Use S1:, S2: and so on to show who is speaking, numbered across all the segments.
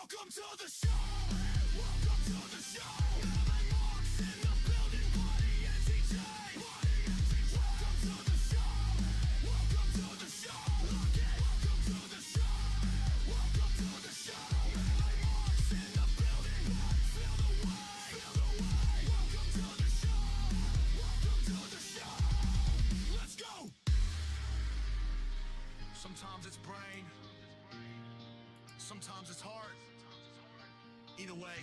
S1: Welcome to the show. Welcome to the show. MMA Marks in the building. Buddy and TJ. Welcome to the show. Welcome to the show. Welcome to the show. Welcome to the show. MMA Marks in the building. Feel the way. Feel the way. Welcome to the show. Welcome to the show. Let's go. Sometimes it's brain. Sometimes it's hard. Either way.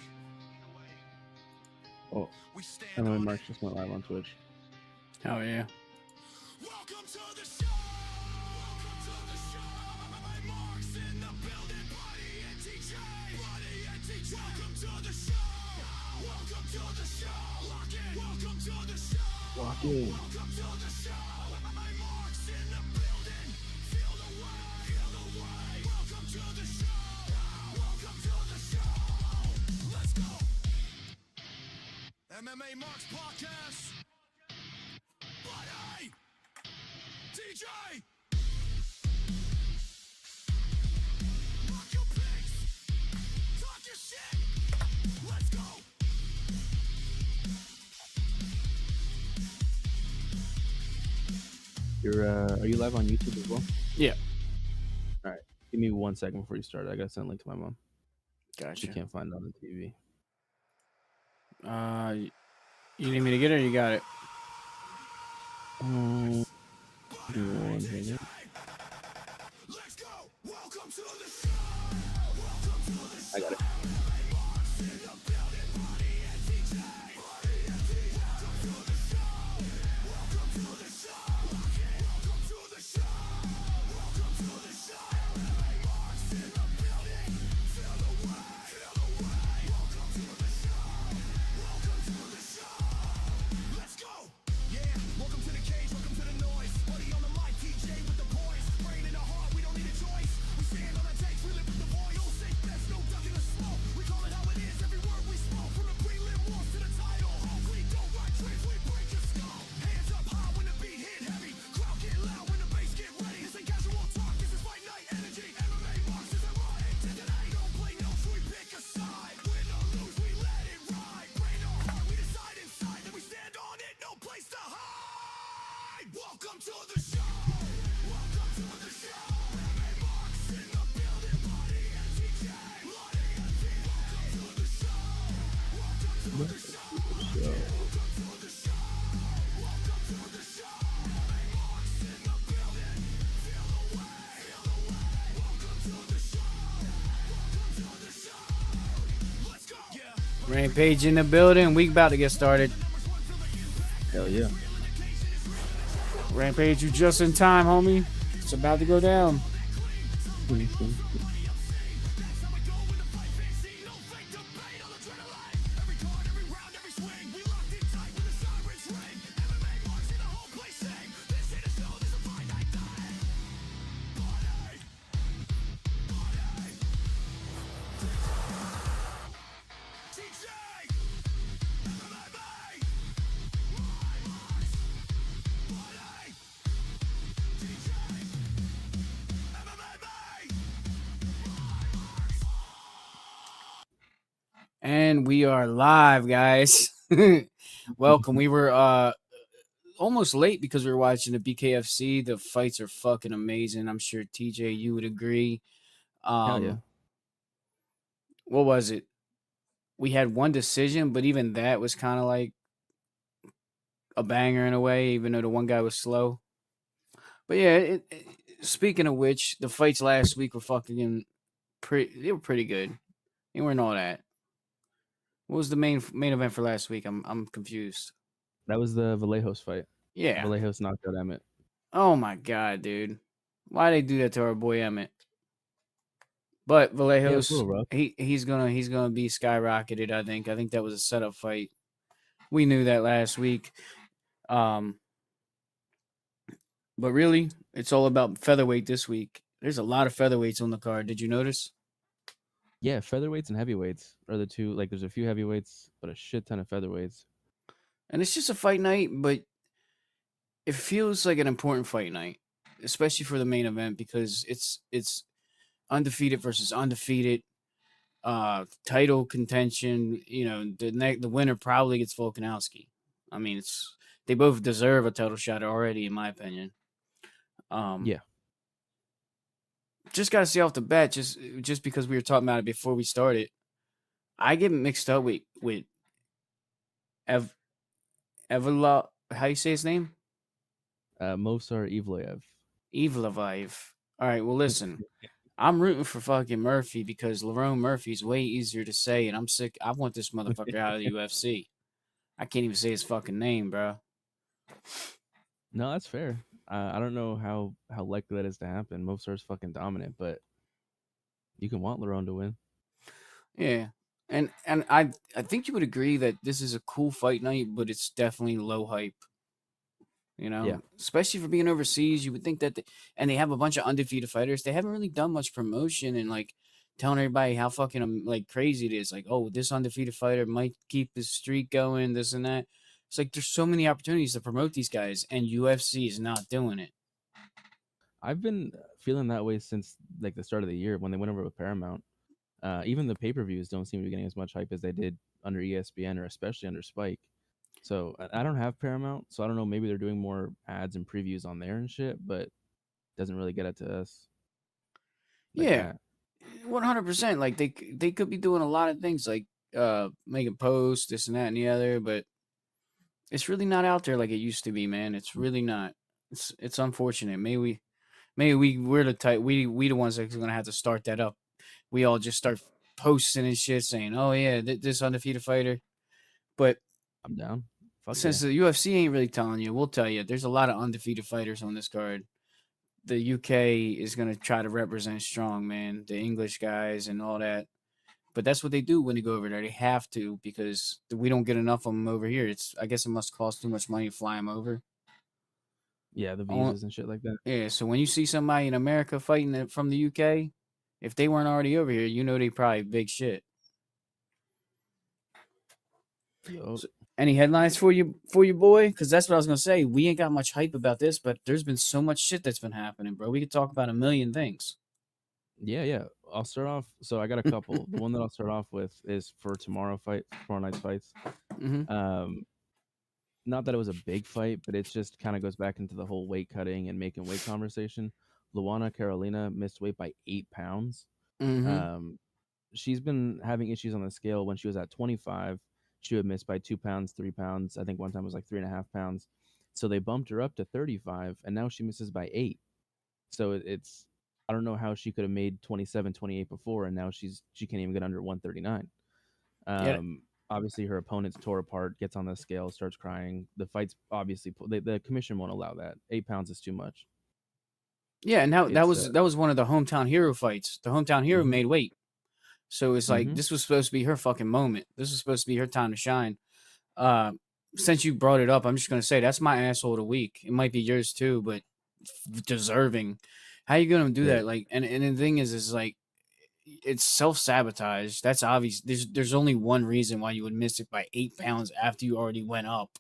S2: Oh,
S1: We stand
S2: MMA
S1: on
S2: Marks
S1: it.
S2: just went live on Twitch.
S3: Oh yeah.
S1: Welcome to the show. Welcome to the show. MMA Marks in the building. Buddy and TJ. Buddy and TJ. Welcome to the show. Welcome to the show. Lock in. Welcome to the show.
S2: Lock in.
S1: Welcome to the show. MMA Marks in the building. Feel the way. Feel the way. Welcome to the show. Welcome to the show. Let's go. MMA Marks Podcast. Buddy! TJ! Rock your picks! Talk your shit! Let's go!
S2: Are you live on YouTube as well?
S3: Yeah.
S2: All right. Give me 1 second before you start. I gotta send a link to my mom. She
S3: Gotcha.
S2: can't find it on the TV.
S3: You need me to get it or you got it?
S2: Give me 1 second.
S1: Let's go! Welcome to the show! Welcome to the show!
S2: I got it.
S1: Marks in the building. Buddy and TJ. Buddy and TJ. Welcome to the show! Welcome to the show! Welcome to the show! Welcome to the show! MMA Marks in the building. Feel the way. Feel the way. Welcome to the show. Welcome to the show. Let's go! Yeah, welcome to the cage, welcome to the noise. Buddy on the mic, TJ with the boys. Brain in the heart, we don't need a choice. We stand on our takes, we live with the voice. No safe bets, no ducking the smoke. We call it how it is, every word we spoke. From the prelim wars to the title. We don't write tricks, we break your skull. Hands up high when the beat hit heavy. Crowd get loud when the bass get ready. This ain't casual talk, this is fight night energy. MMA Marks is a right. Today don't play no, we pick a side. Win or lose, we let it ride. Brain or heart, we decide inside. Then we stand on it, no place to hide. Welcome to the show. Welcome to the show. MMA Marks in the building. Buddy and TJ. Buddy and TJ. Welcome to the show. Welcome to the show. Welcome to the show. Welcome to the show. MMA Marks in the building. Feel the way. Feel the way. Welcome to the show. Welcome to the show. Let's go. Yeah.
S3: Rampage in the building. We about to get started.
S2: Hell yeah.
S3: Rampage, you just in time, homie. It's about to go down. And we are live, guys. Welcome. We were almost late because we were watching the BKFC. The fights are fucking amazing. I'm sure TJ, you would agree.
S2: Hell yeah.
S3: What was it? We had one decision, but even that was kind of like a banger in a way, even though the one guy was slow. But yeah, speaking of which, the fights last week were fucking they were pretty good. They weren't all that. What was the main event for last week? I'm confused.
S2: That was the Vallejos fight.
S3: Yeah.
S2: Vallejos knocked out Emmett.
S3: Oh my god, dude. Why they do that to our boy Emmett? But Vallejos,
S2: it's a little rough.
S3: he's gonna be skyrocketed, I think. I think that was a setup fight. We knew that last week. But really, it's all about featherweight this week. There's a lot of featherweights on the card. Did you notice?
S2: Yeah, featherweights and heavyweights are the two. Like, there's a few heavyweights, but a shit ton of featherweights.
S3: And it's just a fight night, but it feels like an important fight night, especially for the main event, because it's undefeated versus undefeated. title contention. The winner probably gets Volkanovski. I mean, they both deserve a title shot already, in my opinion. Um,
S2: Yeah,
S3: just gotta say off the bat, just because we were talking about it before we started, I get mixed up with Ev Evloev. How do you say his name?
S2: Mosar Evloev.
S3: Evloev. All right. Well, listen. I'm rooting for fucking Murphy because Lerone Murphy's way easier to say, and I'm sick. I want this motherfucker out of the UFC. I can't even say his fucking name, bro.
S2: No, that's fair. I don't know how likely that is to happen. Mosar's fucking dominant, but you can want Lerone to win.
S3: Yeah. And I think you would agree that this is a cool fight night, but it's definitely low hype.
S2: Yeah,
S3: Especially for being overseas, you would think that, and they have a bunch of undefeated fighters. They haven't really done much promotion and like telling everybody how fucking like crazy it is. Like, oh, this undefeated fighter might keep his streak going, this and that. It's like there's so many opportunities to promote these guys, and UFC is not doing it.
S2: I've been feeling that way since like the start of the year when they went over with Paramount. Even the pay-per-views don't seem to be getting as much hype as they did under ESPN or especially under Spike. So I don't have Paramount, so I don't know. Maybe they're doing more ads and previews on there and shit, but doesn't really get it to us like
S3: Yeah,
S2: that.
S3: 100%. Like they could be doing a lot of things, like making posts, this and that and the other, but it's really not out there like it used to be, man. It's really not. It's unfortunate. We're the type we the ones that's gonna have to start that up. We all just start posting and shit saying, "Oh yeah, this undefeated fighter." But
S2: I'm down. Fuck yeah.
S3: since the UFC ain't really telling you, we'll tell you. There's a lot of undefeated fighters on this card. The UK is gonna try to represent strong, man. The English guys and all that. But that's what they do when they go over there. They have to because we don't get enough of them over here. I guess it must cost too much money to fly them over.
S2: Yeah, the
S3: On,
S2: visas and shit like that.
S3: yeah, so when you see somebody in America fighting from the UK, if they weren't already over here, they probably big shit.
S2: Yo,
S3: So, any headlines for you, boy? Because that's what I was gonna say. We ain't got much hype about this, but there's been so much shit that's been happening, bro. We could talk about a million things.
S2: yeah. I'll start off. So I got a couple. The one that I'll start off with is for tomorrow night's fights.
S3: Hmm.
S2: Um, Not that it was a big fight, but it just kind of goes back into the whole weight cutting and making weight conversation. Luana Carolina missed weight by 8 pounds.
S3: Hmm.
S2: Um, she's been having issues on the scale. When she was at 25, she would miss by 2 pounds, 3 pounds. I think one time it was like 3.5 pounds. So they bumped her up to 35, and now she misses by 8. So it's I don't know how she could have made 27, 28 before, and now she can't even get under 139.
S3: Yeah,
S2: Obviously, her opponent's tore apart, gets on the scale, starts crying. The fight's obviously the commission won't allow that. 8 pounds is too much.
S3: yeah. And that
S2: It's
S3: was one of the hometown hero fights. The hometown hero
S2: hmm
S3: made weight, so it's like
S2: hmm
S3: this was supposed to be her fucking moment. This was supposed to be her time to shine. Uh, since you brought it up, I'm just gonna say that's my asshole of the week. It might be yours too, but deserving. How you gonna do
S2: great.
S3: that? Like, and the thing is like it's self sabotage. That's obvious. There's only one reason why you would miss it by 8 pounds after you already went up.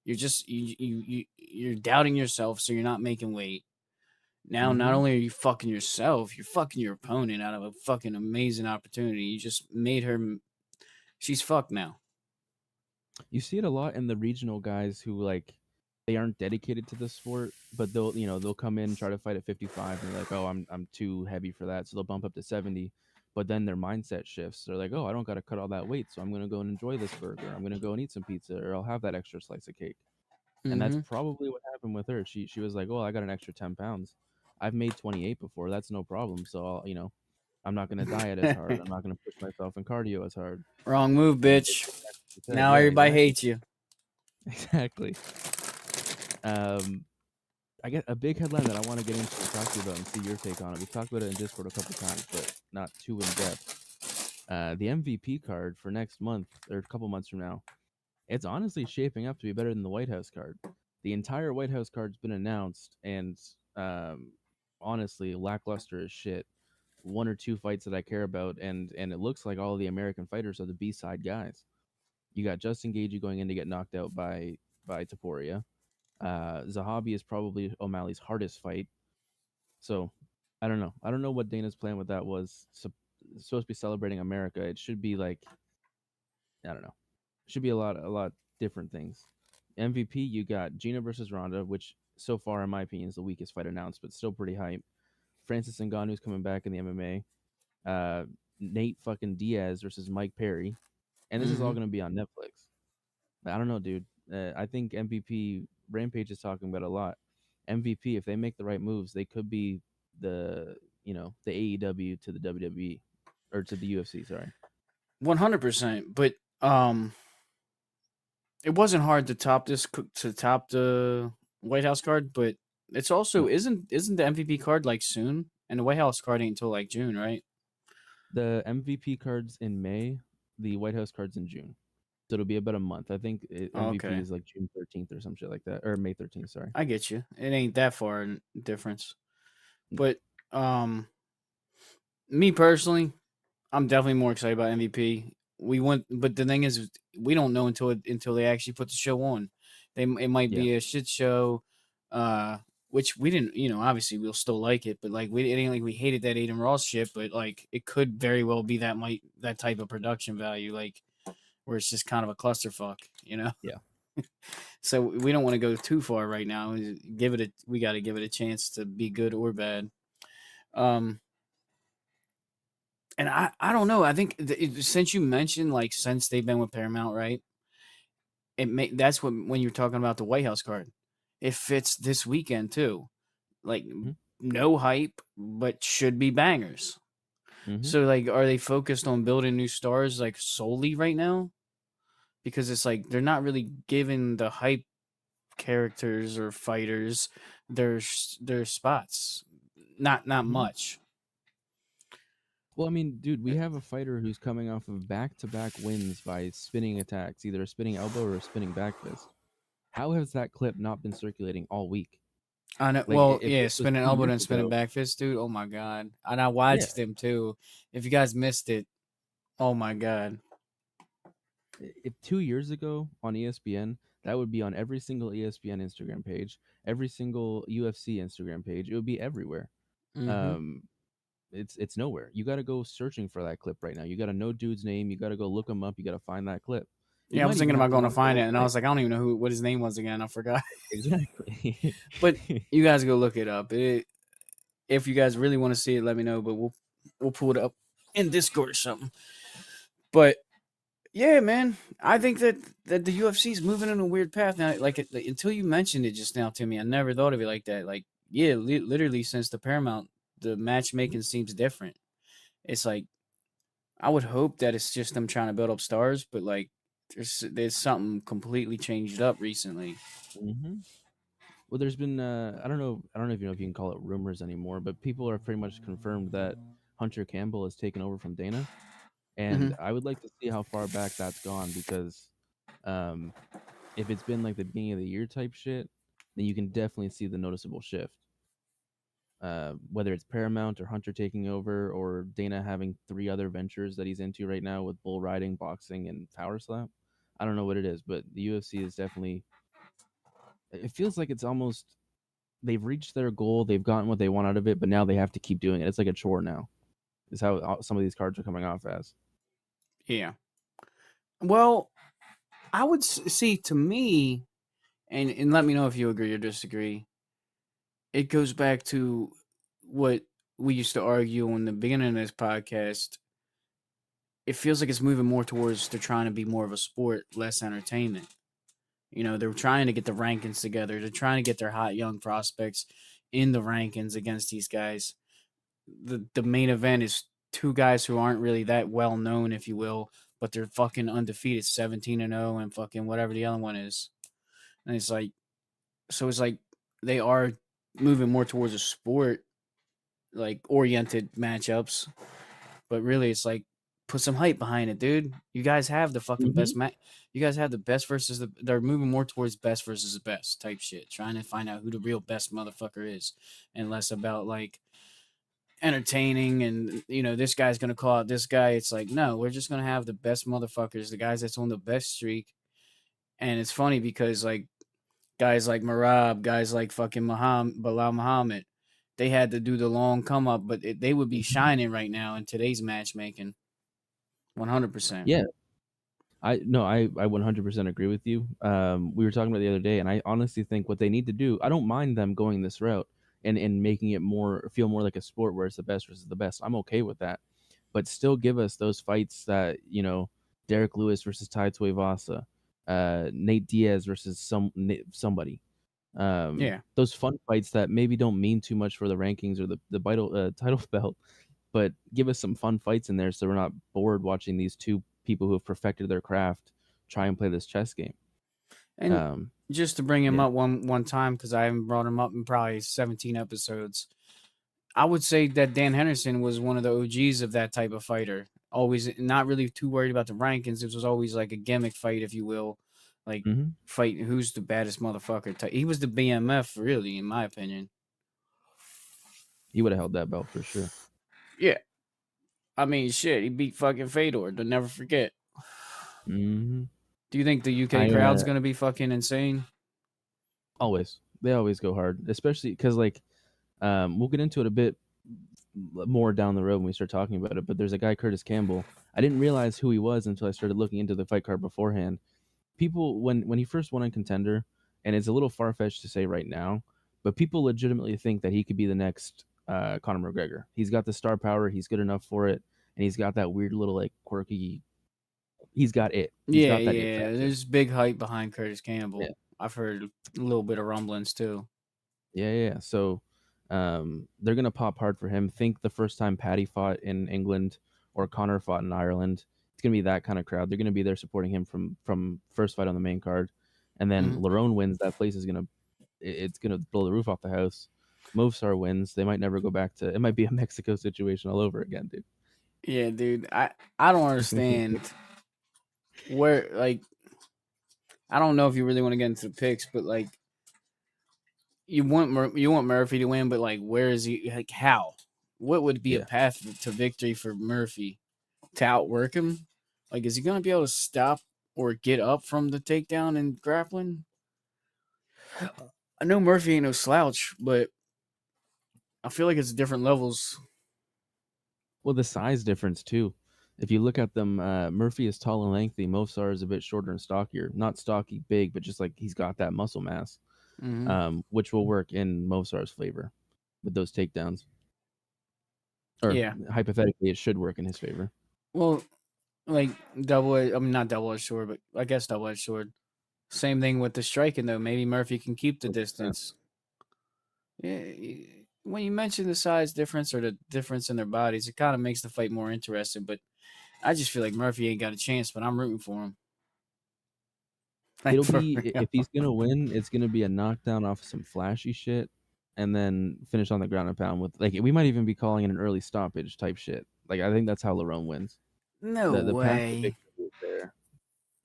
S3: You're just you're doubting yourself, so you're not making weight. Now, not
S2: hmm
S3: only are you fucking yourself, you're fucking your opponent out of a fucking amazing opportunity. You just made her. She's fucked now.
S2: You see it a lot in the regional guys who like they aren't dedicated to the sport, but they'll come in and try to fight at 55, and they're like, oh, I'm too heavy for that, so they'll bump up to 70. But then their mindset shifts. They're like, oh, I don't got to cut all that weight, so I'm gonna go and enjoy this burger. I'm gonna go and eat some pizza, or I'll have that extra slice of cake. And that's
S3: Mm-hmm.
S2: probably what happened with her. She was like, "Oh, I got an extra 10 pounds. I've made 28 before. That's no problem. So I'm not gonna diet as hard. I'm not gonna push myself in cardio as hard."
S3: Wrong move,
S2: And it's
S3: bitch.
S2: exactly what you said.
S3: Now
S2: Yeah,
S3: everybody
S2: exactly,
S3: hates you.
S2: exactly. Um, I get a big headline that I want to get into and talk to you about and see your take on it. We've talked about it in Discord a couple times, but not too in depth. The MVP card for next month or a couple months from now, it's honestly shaping up to be better than the White House card. The entire White House card's been announced, and um, honestly, lackluster as shit. One or two fights that I care about, and it looks like all of the American fighters are the B side guys. You got Justin Gagey going in to get knocked out by Taporia. Zahabi is probably O'Malley's hardest fight. So I don't know. I don't know what Dana's plan with that was. So supposed to be celebrating America. It should be like, I don't know. It should be a lot different things. MVP, you got Gina versus Ronda, which so far, in my opinion, is the weakest fight announced, but still pretty hype. Francis Ngannou's coming back in the MMA. Nate fucking Diaz versus Mike Perry, and this is all
S3: Mm-hmm.
S2: going to be on Netflix. I don't know, dude. I think MVP Rampage is talking about a lot. MVP, if they make the right moves, they could be the the AEW to the WWE or to the UFC. Sorry.
S3: 100%. But it wasn't hard to top the White House card, but it's also isn't the MVP card like soon, and the White House card ain't until like June, right?
S2: The MVP cards in May, the White House cards in June. So it'll be about a month. I think MVP
S3: Okay,
S2: is like June 13th or some shit like that, or May 13th. Sorry.
S3: I get you. It ain't that far in difference,
S2: No.
S3: but me personally, I'm definitely more excited about MVP. We went, but the thing is, we don't know until they actually put the show on. It might
S2: Yeah.
S3: be a shit show, which we didn't. Obviously we'll still like it, but like it ain't like we hated that Aiden Ross shit. But like it could very well be that type of production value, like where it's just kind of a clusterfuck,
S2: Yeah.
S3: So we don't want to go too far right now. We got to give it a chance to be good or bad. Um, And I don't know. I think since you mentioned since they've been with Paramount, right? That's when you're talking about the White House card. It fits this weekend too. Like
S2: Mm-hmm.
S3: no hype, but should be bangers.
S2: Mm-hmm.
S3: So like, are they focused on building new stars like solely right now? Because it's like they're not really giving the hype characters or fighters their spots. Not
S2: Mm-hmm.
S3: much.
S2: Well, I mean, dude, we have a fighter who's coming off of back-to-back wins by spinning attacks, either a spinning elbow or a spinning back fist. How has that clip not been circulating all week?
S3: I know.
S2: Like,
S3: Well,
S2: if
S3: yeah,
S2: this was
S3: spinning
S2: 2
S3: elbow
S2: years
S3: and spinning
S2: ago,
S3: back fist, dude. Oh my god, and I
S2: yeah,
S3: watched him too. If you guys missed it, oh my god.
S2: if 2 years ago on ESPN, that would be on every single ESPN Instagram page, every single UFC Instagram page. It would be everywhere.
S3: Mm-hmm.
S2: Um, it's nowhere. You got to go searching for that clip right now. You got to know dude's name. You got to go look him up. You got to find that clip. You
S3: Yeah, I
S2: might
S3: was
S2: even
S3: thinking
S2: have
S3: about
S2: to
S3: going to
S2: watch the
S3: find it,
S2: whole
S3: and I
S2: fight.
S3: was like, I don't even know what his name was again. I forgot.
S2: Exactly.
S3: But you guys go look it up. If you guys really want to see it, let me know. But we'll pull it up in Discord or something. But yeah, man, I think that the UFC is moving in a weird path now. Until you mentioned it just now to me, I never thought of it like that. Like, yeah, literally since the Paramount, the matchmaking seems different. It's like I would hope that it's just them trying to build up stars, but like there's something completely changed up recently.
S2: hmm Well, there's been I don't know if you can call it rumors anymore, but people are pretty much confirmed that Hunter Campbell has taken over from Dana,
S3: Hmm.
S2: and I would like to see how far back that's gone because um, if it's been like the beginning of the year type shit, then you can definitely see the noticeable shift. Whether it's Paramount or Hunter taking over or Dana having 3 other ventures that he's into right now with bull riding, boxing, and power slap. I don't know what it is, but the UFC is definitely. It feels like it's almost they've reached their goal, they've gotten what they want out of it, but now they have to keep doing it. It's like a chore now. Is how some of these cards are coming off as.
S3: Yeah. Well, I would see to me, and let me know if you agree or disagree. It goes back to what we used to argue in the beginning of this podcast. It feels like it's moving more towards they're trying to be more of a sport, less entertainment. They're trying to get the rankings together. They're trying to get their hot young prospects in the rankings against these guys. The main event is two guys who aren't really that well known, if you will, but they're fucking undefeated, 17-0, and fucking whatever the other one is. And it's like, so it's like they are moving more towards a sport like oriented matchups, but really it's like put some hype behind it, dude. You guys have the fucking
S2: Mm-hmm.
S3: best match. You guys have the best versus they're moving more towards best versus the best type shit, trying to find out who the real best motherfucker is, and less about like entertaining and this guy's gonna call out this guy. It's like no, we're just gonna have the best motherfuckers, the guys that's on the best streak. And it's funny because like guys like Marab, guys like fucking Bilal Muhammad, they had to do the long come up, but they would be shining right now in today's matchmaking. 100%.
S2: Yeah. I 100% agree with you. We were talking about the other day, and I honestly think what they need to do, I don't mind them going this route and making it feel more like a sport where it's the best versus the best. I'm okay with that, but still give us those fights that Derek Lewis versus Tai Tuivasa, Nate Diaz versus somebody.
S3: Yeah.
S2: Those fun fights that maybe don't mean too much for the rankings or the title belt, but give us some fun fights in there so we're not bored watching these two people who have perfected their craft try and play this chess game.
S3: And just to bring him
S2: yeah.
S3: up one time, because I haven't brought him up in probably 17 episodes, I would say that Dan Henderson was one of the OGs of that type of fighter. Always not really too worried about the rankings. It was always like a gimmick fight, if you will. Like fight who's the baddest motherfucker. He was the BMF, really, in my opinion.
S2: He would have held that belt for sure.
S3: Yeah. I mean, shit, he beat fucking Fedor. Don't never forget.
S2: Mm-hmm.
S3: Do you think the UK crowd's going to be fucking insane?
S2: Always. They always go hard, especially because, like, we'll get into it a bit more down the road when we start talking about it, but there's a guy, Curtis Campbell. I didn't realize who he was until I started looking into the fight card beforehand. People, when he first won on Contender, and it's a little far-fetched to say right now, but people legitimately think that he could be the next Conor McGregor. He's got the star power. He's good enough for it. And he's got that weird little, like, quirky... He's got it. He's got that it factor.
S3: There's big hype behind Curtis Campbell.
S2: Yeah.
S3: I've heard a little bit of rumblings, too.
S2: Yeah. So they're going to pop hard for him. Think the first time Paddy fought in England or Conor fought in Ireland. It's going to be that kind of crowd. They're going to be there supporting him from first fight on the main card. And then Lerone wins. That place is going to blow the roof off the house. Movsar wins. They might never go back to... It might be a Mexico situation all over again, dude.
S3: Yeah, dude. I don't understand where, like, I don't know if you really want to get into the picks, but, like, you want Murphy to win, but, like, where is he? Like, how? What would be a path to victory for Murphy? To outwork him? Like, is he going to be able to stop or get up from the takedown and grappling? I know Murphy ain't no slouch, but I feel like it's different levels.
S2: Well, the size difference, too. If you look at them, Murphy is tall and lengthy. Movsar is a bit shorter and stockier. Not stocky big, but just like he's got that muscle mass, which will work in Movsar's favor with those takedowns. Or hypothetically, it should work in his favor.
S3: Well, like not double-edged sword, but I guess double-edged sword. Same thing with the striking, though. Maybe Murphy can keep the distance. Yeah. When you mention the size difference or the difference in their bodies, it kind of makes the fight more interesting. But I just feel like Murphy ain't got a chance, but I'm rooting for him.
S2: Like, it'll be if he's gonna win, it's gonna be a knockdown off some flashy shit, and then finish on the ground and pound with, like, we might even be calling it an early stoppage type shit. Like, I think that's how Lerone wins.
S3: No way. Path to victory is
S2: there.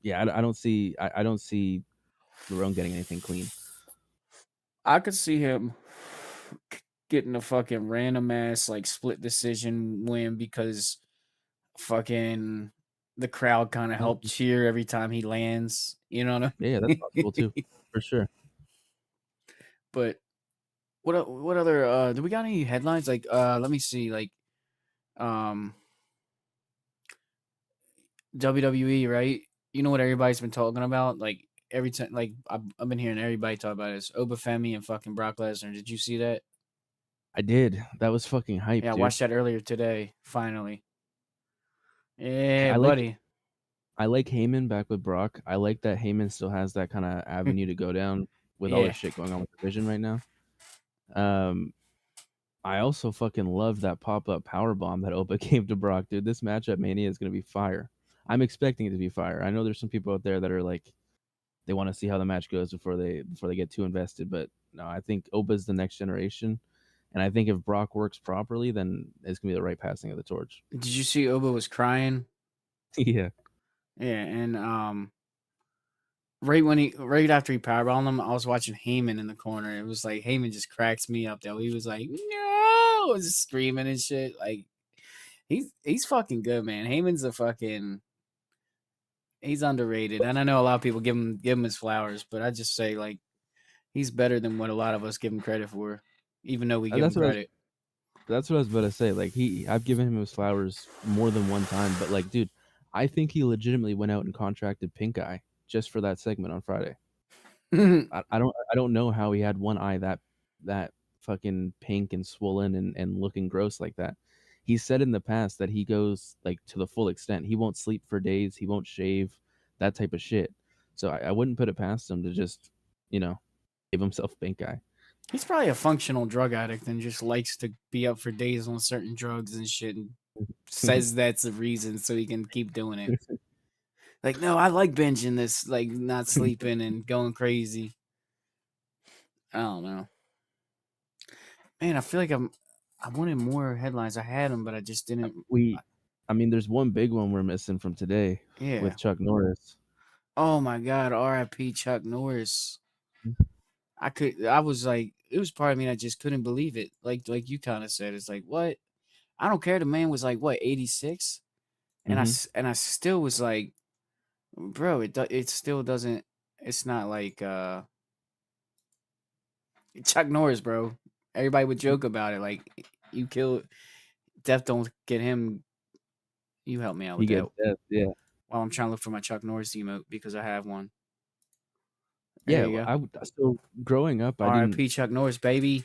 S2: Yeah, I don't see Lerone getting anything clean.
S3: I could see him getting a fucking random ass like split decision win because fucking the crowd kind of helped cheer every time he lands. You know what I mean?
S2: Yeah, that's possible too, for sure.
S3: But what other do we got any headlines? Like let me see, like WWE, right? You know what everybody's been talking about? Like every time, like I've been hearing everybody talk about this. Obafemi and fucking Brock Lesnar. Did you see that?
S2: I did. That was fucking hype.
S3: Yeah, I
S2: dude.
S3: watched that earlier today. Finally. Yeah, buddy.
S2: I like Heyman back with Brock. I like that Heyman still has that kind of avenue to go down with all the shit going on with the division right now. I also fucking love that pop-up powerbomb that Oba gave to Brock, dude. This match at Mania is going to be fire. I'm expecting it to be fire. I know there's some people out there that are like, they want to see how the match goes before they get too invested, but no, I think Oba's the next generation. And I think if Brock works properly, then it's going to be the right passing of the torch.
S3: Did you see Oba was crying?
S2: Yeah.
S3: Yeah, and right after he powerbombed him, I was watching Heyman in the corner. It was like Heyman just cracks me up though. He was like, no, just screaming and shit. Like he's fucking good, man. Heyman's he's underrated. And I know a lot of people give him his flowers, but I just say like he's better than what a lot of us give him credit for. even though we give him
S2: That's what
S3: credit.
S2: that's what I was about to say. Like I've given him his flowers more than one time, but like, dude, I think he legitimately went out and contracted Pink Eye just for that segment on Friday. I don't know how he had one eye that fucking pink and swollen and looking gross like that. He said in the past that he goes like to the full extent. He won't sleep for days. He won't shave, that type of shit. So I wouldn't put it past him to just, give himself pink eye.
S3: He's probably a functional drug addict and just likes to be up for days on certain drugs and shit, and says that's the reason so he can keep doing it. Like, no, I like binging this, like not sleeping and going crazy. I don't know. Man, I feel like I wanted more headlines. I had them, but I just didn't.
S2: There's one big one we're missing from today
S3: Yeah.
S2: with Chuck Norris.
S3: Oh my God, R.I.P. Chuck Norris. I was like, it was part of me that just couldn't believe it. Like you kind of said, it's like, what? I don't care. The man was like, what, 86? And I still was like, bro, it still doesn't. It's not like Chuck Norris, bro. Everybody would joke about it. Like, you kill death, don't get him. You help me out
S2: He
S3: with that.
S2: gets death, yeah.
S3: While I'm trying to look for my Chuck Norris emote because I have one. There
S2: Yeah,
S3: you go.
S2: so growing up, I didn't.
S3: R.I.P. Chuck Norris, baby.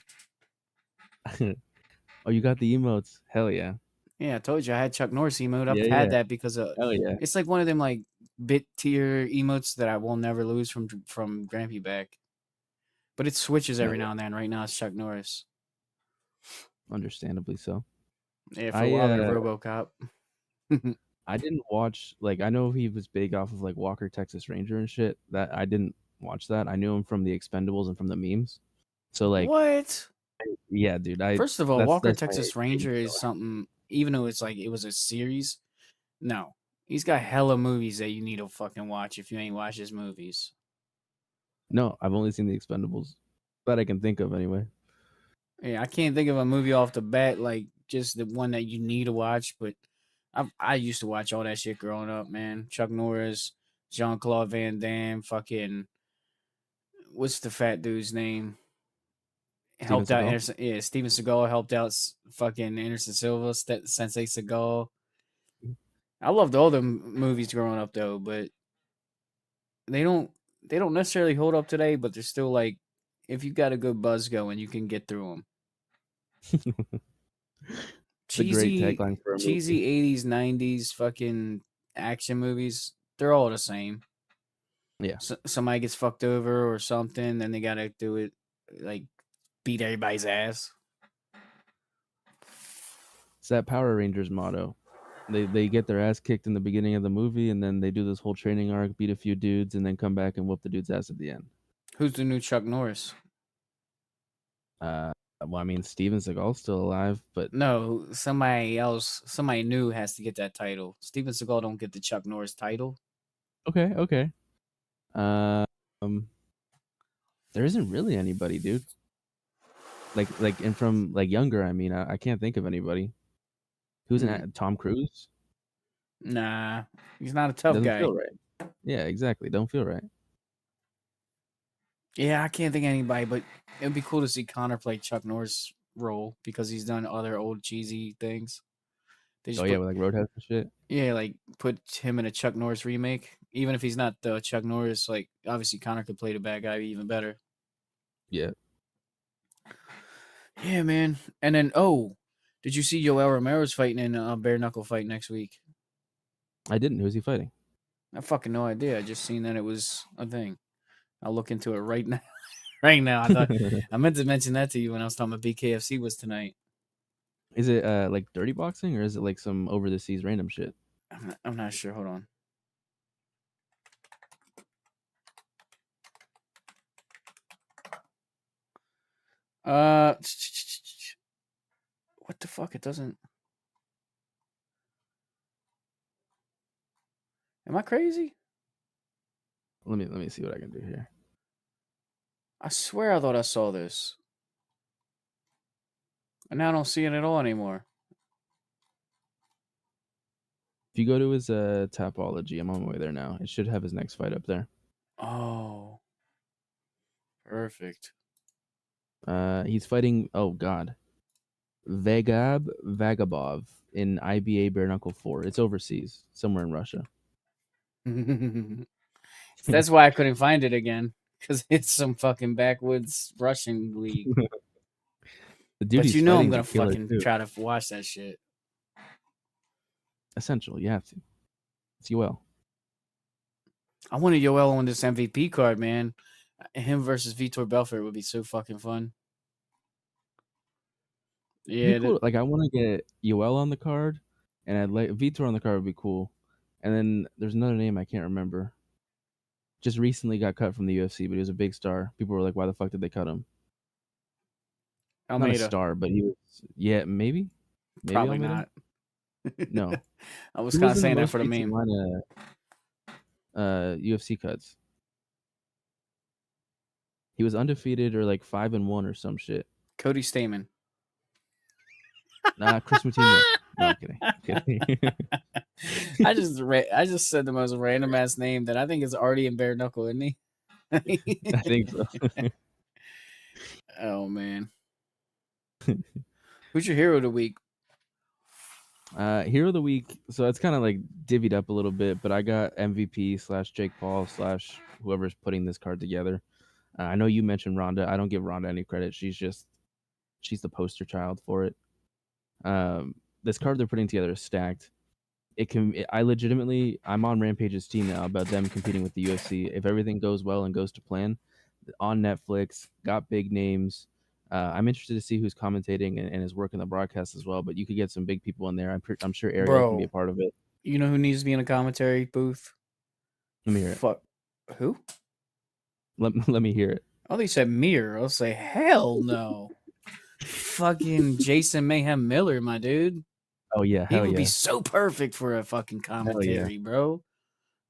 S2: Oh, you got the emotes? Hell yeah.
S3: Yeah, I told you I had Chuck Norris emote. I've
S2: Yeah,
S3: had
S2: yeah.
S3: that because
S2: Hell yeah.
S3: it's like one of them like bit tier emotes that I will never lose from Grampy back. But it switches
S2: Hell
S3: every
S2: yeah.
S3: now and then. Right now it's Chuck Norris.
S2: Understandably so.
S3: Yeah, for a while there, RoboCop.
S2: I didn't watch, like, I know he was big off of like Walker Texas Ranger and shit. That I didn't watch that. I knew him from the Expendables and from the memes. So like,
S3: What?
S2: yeah, dude.
S3: First of all, Walker
S2: That's my
S3: Texas
S2: age
S3: Ranger is
S2: filler.
S3: something. Even though it's like it was a series, no, he's got hella movies that you need to fucking watch if you ain't watched his movies.
S2: No, I've only seen the Expendables that I can think of anyway.
S3: Yeah, I can't think of a movie off the bat like just the one that you need to watch, but I used to watch all that shit growing up, man. Chuck Norris, Jean-Claude Van Damme, fucking what's the fat dude's name?
S2: Steven
S3: Helped out
S2: Seagal.
S3: Anderson. Yeah, Steven Seagal helped out fucking Anderson Silva, Sensei Seagal. I loved all the movies growing up though, but they don't they don't necessarily hold up today. But they're still like, if you got a good buzz going, you can get through them.
S2: It's a great
S3: cheesy
S2: tagline for a
S3: cheesy
S2: movie.
S3: 80s 90s fucking action movies, they're all the same.
S2: Yeah,
S3: Somebody gets fucked over or something, then they gotta do it, like beat everybody's ass.
S2: it's that Power Rangers motto. They get their ass kicked in the beginning of the movie, and then they do this whole training arc, beat a few dudes, and then come back and whoop the dude's ass at the end.
S3: Who's the new Chuck Norris?
S2: Steven Seagal's still alive, but
S3: No, somebody else, somebody new has to get that title. Steven Seagal don't get the Chuck Norris title.
S2: okay. Um, there isn't really anybody, dude. And from like younger, I can't think of anybody. Who's Tom Cruise?
S3: Nah, he's not a tough
S2: Doesn't
S3: guy.
S2: feel right. Yeah, exactly. Don't feel right.
S3: Yeah, I can't think of anybody, but it would be cool to see Connor play Chuck Norris role because he's done other old cheesy things. They just
S2: Oh yeah, with like Roadhouse and shit.
S3: yeah, like put him in a Chuck Norris remake. Even if he's not the Chuck Norris, like obviously Connor could play the bad guy even better.
S2: Yeah,
S3: Yeah, man. And then did you see Yoel Romero's fighting in a bare knuckle fight next week?
S2: I didn't. Who's he fighting?
S3: I fucking no idea. I just seen that it was a thing. I'll look into it right now. Right now, I thought I meant to mention that to you when I was talking about BKFC was tonight.
S2: Is it like dirty boxing or is it like some over the seas random shit?
S3: I'm not sure. Hold on. What the fuck? It doesn't. Am I crazy?
S2: Let me see what I can do here.
S3: I swear I thought I saw this. And now I don't see it at all anymore.
S2: If you go to his Tapology, I'm on my way there now. It should have his next fight up there.
S3: Oh. Perfect.
S2: He's fighting. Oh God, Vagabov in IBA Bare-Knuckle 4. It's overseas, somewhere in Russia.
S3: So that's why I couldn't find it again, because it's some fucking backwoods Russian league.
S2: The dude
S3: But
S2: he's
S3: you know I'm
S2: fighting's a
S3: gonna
S2: killer
S3: fucking
S2: too.
S3: try to watch that shit.
S2: Essential, you have to. It's Yoel.
S3: I wanted Yoel on this MVP card, man. Him versus Vitor Belfort would be so fucking fun.
S2: It'd be
S3: Yeah,
S2: cool. Like I want to get Yoel on the card, and I'd like Vitor on the card would be cool. And then there's another name I can't remember. Just recently got cut from the UFC, but he was a big star. People were like, "Why the fuck did they cut him?" Not a
S3: Almeida.
S2: star, but he was. Yeah, maybe
S3: Probably
S2: Almeida?
S3: not.
S2: No,
S3: I was
S2: he
S3: kind
S2: was
S3: of
S2: in the
S3: saying that
S2: most
S3: for the
S2: recent
S3: meme.
S2: line of UFC cuts. He was undefeated or like 5-1 or some shit.
S3: Cody Stamen.
S2: Nah, Chris Moutinho. No, I'm kidding.
S3: I just said the most random ass name that I think is already in bare knuckle, isn't he?
S2: I think so.
S3: Oh man. Who's your hero of the week?
S2: Hero of the week. So it's kind of like divvied up a little bit, but I got MVP / Jake Paul / whoever's putting this card together. I know you mentioned Ronda. I don't give Ronda any credit. She's the poster child for it. This card they're putting together is stacked. I'm on Rampage's team now about them competing with the UFC. If everything goes well and goes to plan, on Netflix, got big names. I'm interested to see who's commentating and is working the broadcast as well. But you could get some big people in there. I'm sure Ariel can be a
S3: Bro,
S2: part of it.
S3: you know who needs to be in a commentary booth?
S2: Let me hear it.
S3: Fuck. Who?
S2: Let me hear it.
S3: Oh, they said Mir. I'll say hell no. Fucking Jason Mayhem Miller, my dude.
S2: Oh yeah,
S3: He
S2: hell
S3: would
S2: yeah,
S3: be so perfect for a fucking commentary, bro.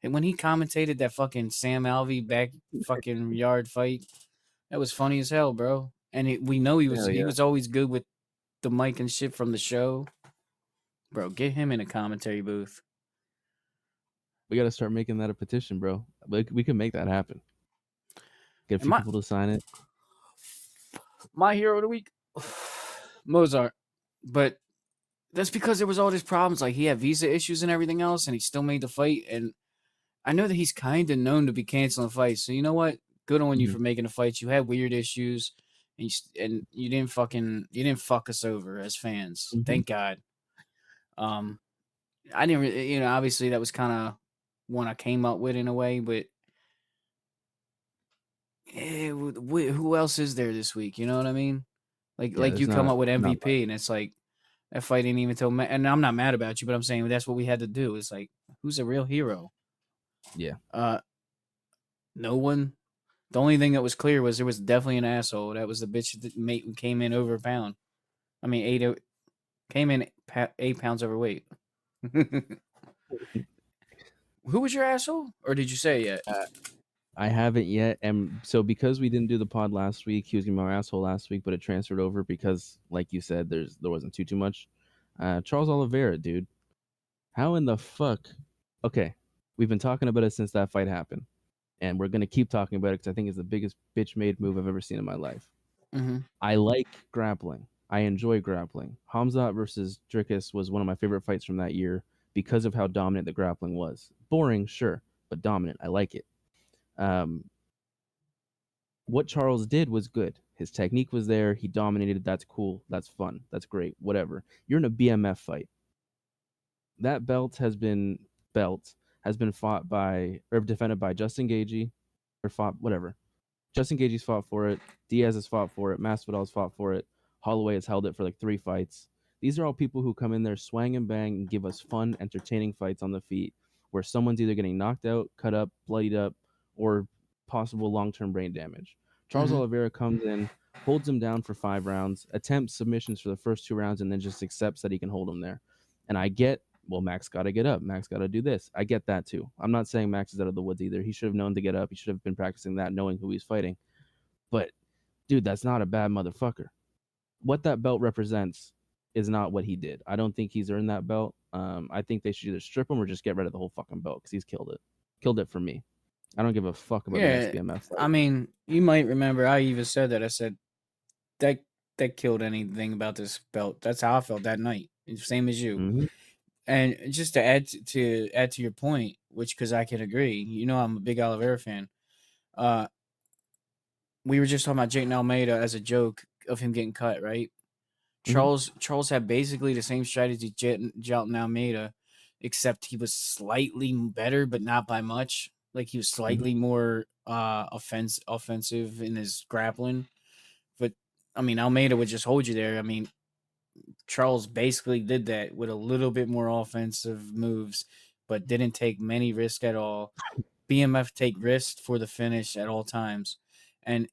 S3: And when he commentated that fucking Sam Alvey back fucking yard fight, that was funny as hell, bro. And we know he
S2: hell yeah.
S3: was always good with the mic and shit from the show. Bro, get him in a commentary booth.
S2: We got to start making that a petition, bro. We can make that happen. Get a few people to sign it.
S3: My hero of the week, Mozart. But that's because there was all these problems. Like he had visa issues and everything else, and he still made the fight. And I know that he's kind of known to be canceling fights. So you know what? Good on you
S2: Mhm.
S3: for making the fights. You had weird issues, and you didn't fuck us over as fans.
S2: Mhm.
S3: Thank God. I didn't really, obviously that was kind of one I came up with in a way, but who else is there this week? You know what I mean? Like
S2: Yeah,
S3: you
S2: there's
S3: come up with
S2: not
S3: MVP, and it's like that fight didn't even tell. And I'm not mad about you, but I'm saying that's what we had to do. It's like, who's a real hero?
S2: Yeah.
S3: No one. The only thing that was clear was there was definitely an asshole. That was the bitch that came in over a pound. I mean, came in 8 pounds overweight. Who was your asshole? Or did you say it yet?
S2: I haven't yet, and so because we didn't do the pod last week, he was gonna be my asshole last week, but it transferred over because, like you said, there wasn't too much. Charles Oliveira, dude, how in the fuck? Okay, we've been talking about it since that fight happened, and we're gonna keep talking about it because I think it's the biggest bitch-made move I've ever seen in my life.
S3: Mm-hmm.
S2: I like grappling. I enjoy grappling. Hamzat versus Dricus was one of my favorite fights from that year because of how dominant the grappling was. Boring, sure, but dominant. I like it. What Charles did was good. His technique was there. He dominated. That's cool. That's fun. That's great. Whatever. You're in a BMF fight. That belt has been fought by or defended by Justin Gaethje or fought whatever. Justin Gaethje's fought for it. Diaz has fought for it. Masvidal's fought for it. Holloway has held it for like 3 fights. These are all people who come in there, swang and bang, and give us fun, entertaining fights on the feet, where someone's either getting knocked out, cut up, bloodied up, or possible long-term brain damage. Charles
S3: Mhm.
S2: Oliveira comes in, holds him down for 5 rounds, attempts submissions for the first 2 rounds, and then just accepts that he can hold him there. And I get, well, Max got to get up. Max got to do this. I get that too. I'm not saying Max is out of the woods either. He should have known to get up. He should have been practicing that, knowing who he's fighting. But, dude, that's not a bad motherfucker. What that belt represents is not what he did. I don't think he's earned that belt. I think they should either strip him or just get rid of the whole fucking belt because he's killed it. Killed it for me. I don't give a fuck about the next BMF fight.
S3: I mean, you might remember I even said that. I said that killed anything about this belt. That's how I felt that night. Same as you.
S2: Mm-hmm.
S3: And just to add to your point, which because I can agree, I'm a big Oliveira fan. Uh, we were just talking about Jake Almeida as a joke of him getting cut, right?
S2: Mm-hmm.
S3: Charles had basically the same strategy Jalton Almeida, except he was slightly better, but not by much. Like he was
S2: Mm-hmm.
S3: slightly more offensive in his grappling. But I mean, Almeida would just hold you there. I mean, Charles basically did that with a little bit more offensive moves, but didn't take many risks at all. BMF take risks for the finish at all times, and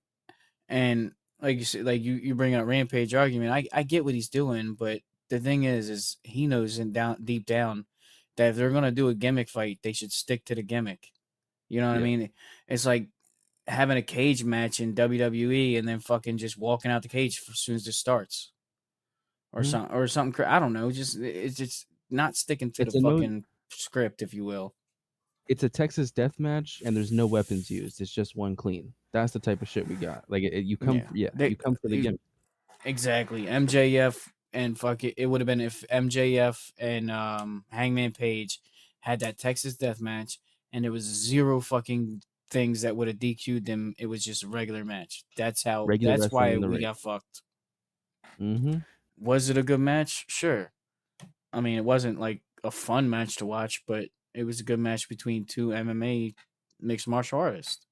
S3: and like you said, like you bring up Rampage argument. I get what he's doing, but the thing is he knows deep down that if they're gonna do a gimmick fight, they should stick to the gimmick. You know what I
S2: Yeah.
S3: mean? It's like having a cage match in WWE and then fucking just walking out the cage as soon as it starts, or
S2: Mm-hmm.
S3: something. I don't know. Just it's just not sticking to the
S2: It's a no.
S3: fucking script, if you will.
S2: It's a Texas death match, and there's no weapons used. It's just one clean. That's the type of shit we got. Like you come,
S3: Yeah,
S2: you come for the gimmick.
S3: exactly. MJF and fuck it. It would have been if MJF and Hangman Page had that Texas death match, and there was zero fucking things that would have DQ'd them. It was just a regular match. That's how.
S2: Regular
S3: That's
S2: wrestling
S3: why
S2: in the
S3: we
S2: ring.
S3: got fucked.
S2: Mm-hmm.
S3: Was it a good match? Sure. I mean, it wasn't like a fun match to watch, but it was a good match between two MMA mixed martial artists.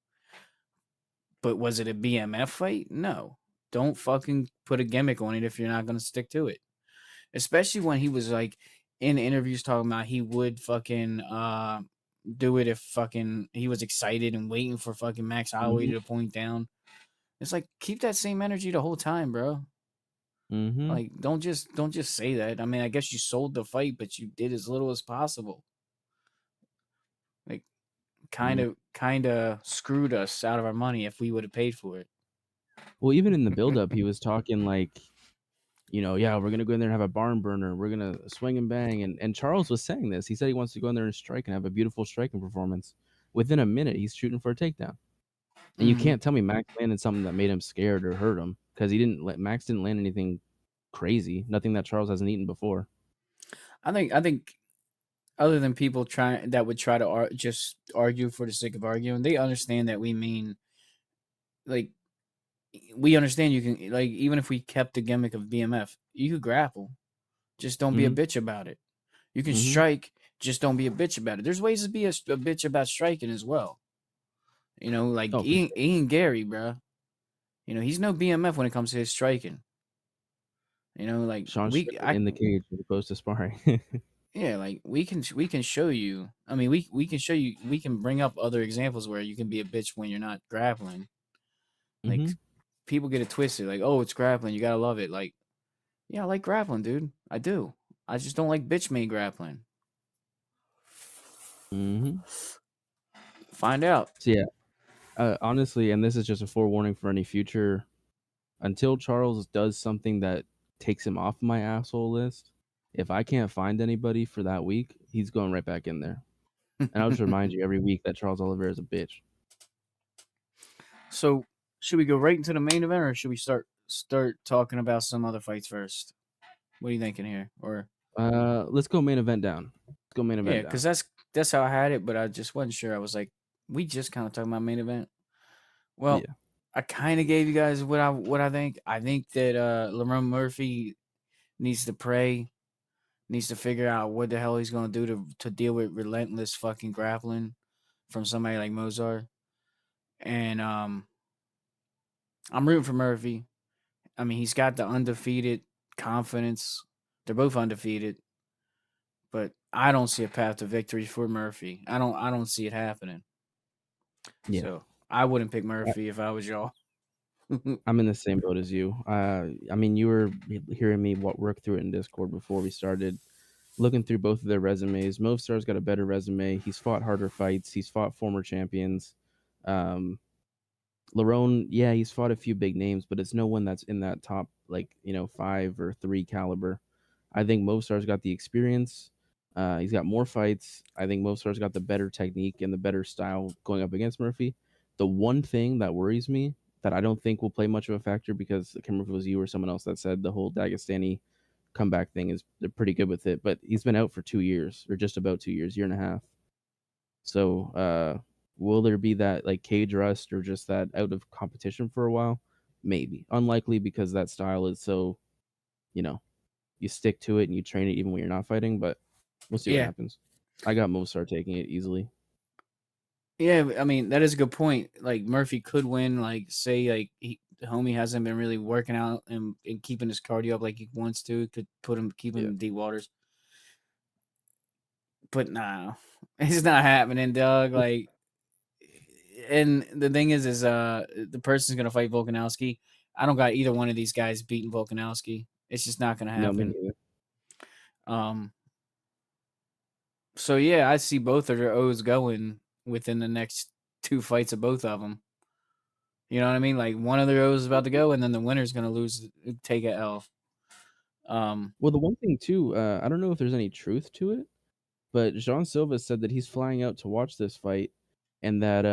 S3: But was it a BMF fight? No. Don't fucking put a gimmick on it if you're not going to stick to it. Especially when he was like in interviews talking about he would fucking do it if fucking he was excited and waiting for fucking Max Holloway
S2: Mm-hmm.
S3: to point down. It's like keep that same energy the whole time, bro.
S2: Mm-hmm.
S3: Like don't just say that. I mean, I guess you sold the fight, but you did as little as possible. Like kind
S2: Yeah.
S3: of screwed us out of our money if we would have paid for it.
S2: Well, even in the build-up, he was talking like, yeah, we're gonna go in there and have a barn burner. We're gonna swing and bang. And Charles was saying this. He said he wants to go in there and strike and have a beautiful striking performance. Within a minute, he's shooting for a takedown. And you
S3: Hmm.
S2: can't tell me Max landed something that made him scared or hurt him because Max didn't land anything crazy, nothing that Charles hasn't eaten before.
S3: I think other than people that would try to just argue for the sake of arguing, they understand that we mean like we understand you can like even if we kept the gimmick of BMF, you could grapple. Just don't be a
S2: Mm-hmm.
S3: bitch about it. You can
S2: Mm-hmm.
S3: strike, just don't be a bitch about it. There's ways to be a bitch about striking as well. Like
S2: Oh, for sure.
S3: Ian Gary, bro. He's no BMF when it comes to his striking. Like
S2: Sean striking in the cage as opposed to sparring.
S3: yeah, like we can show you. I mean, we can show you. We can bring up other examples where you can be a bitch when you're not grappling. Like
S2: Mm-hmm.
S3: people get it twisted. Like, oh, it's grappling. You gotta love it. Like, yeah, I like grappling, dude. I do. I just don't like bitch made grappling.
S2: Mm-hmm.
S3: Find out.
S2: So yeah, honestly, and this is just a forewarning for any future. Until Charles does something that takes him off my asshole list, if I can't find anybody for that week, he's going right back in there. And I'll just remind you every week that Charles Oliveira is a bitch.
S3: So, should we go right into the main event, or should we start talking about some other fights first? What are you thinking here? Or
S2: Let's go main event down. Let's go main
S3: yeah,
S2: event
S3: because
S2: down.
S3: that's how I had it, but I just wasn't sure. I was like, we just kind of talking about main event. Well,
S2: Yeah.
S3: I kind of gave you guys what I think. I think that Lerone Murphy needs to pray, needs to figure out what the hell he's gonna do to deal with relentless fucking grappling from somebody like Mozart. And I'm rooting for Murphy. I mean, he's got the undefeated confidence. They're both undefeated, but I don't see a path to victory for Murphy. I don't see it happening.
S2: Yeah.
S3: So I wouldn't pick Murphy if I was y'all.
S2: I'm in the same boat as you. I mean, you were hearing me work through it in Discord before we started. Looking through both of their resumes, Movistar's got a better resume. He's fought harder fights. He's fought former champions. Um, Lerone, yeah, he's fought a few big names, but it's no one that's in that top, 5 or 3 caliber. I think Movistar's got the experience. He's got more fights. I think Movistar's got the better technique and the better style going up against Murphy. The one thing that worries me that I don't think will play much of a factor because I can't remember if it was you or someone else that said the whole Dagestani comeback thing is they're pretty good with it, but he's been out for 2 years or just about 2 years, year and a half. So, will there be that like cage rust or just that out of competition for a while? Maybe. Unlikely because that style is so, you know, you stick to it and you train it even when you're not fighting, but we'll see what
S3: Yeah.
S2: happens. I got Mosar taking it easily.
S3: Yeah, I mean that is a good point. Like Murphy could win. Like say like the homie hasn't been really working out and keeping his cardio up like he wants to. Could keep him
S2: Yeah.
S3: in deep waters. But nah, it's not happening, dog. Like, and the thing is the person's gonna fight Volkanovski. I don't got either one of these guys beating Volkanovski. It's just not gonna
S2: No, me
S3: happen.
S2: neither.
S3: So yeah, I see both of their O's going within the next 2 fights of both of them. You know what I mean? Like one of their O's is about to go, and then the winner's gonna take a L.
S2: Well, the one thing too, I don't know if there's any truth to it, but Jean Silva said that he's flying out to watch this fight, and that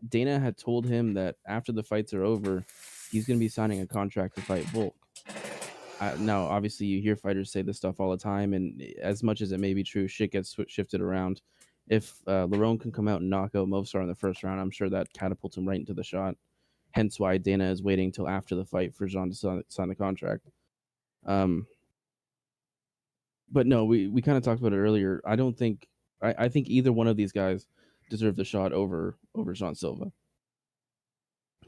S2: Dana had told him that after the fights are over, he's going to be signing a contract to fight Volk. Now, obviously, you hear fighters say this stuff all the time, and as much as it may be true, shit gets shifted around. If Lerone can come out and knock out Movsar in the first round, I'm sure that catapults him right into the shot. Hence why Dana is waiting till after the fight for Jean to sign the contract. But no, we kind of talked about it earlier. I think either one of these guys deserve the shot over Jean Silva.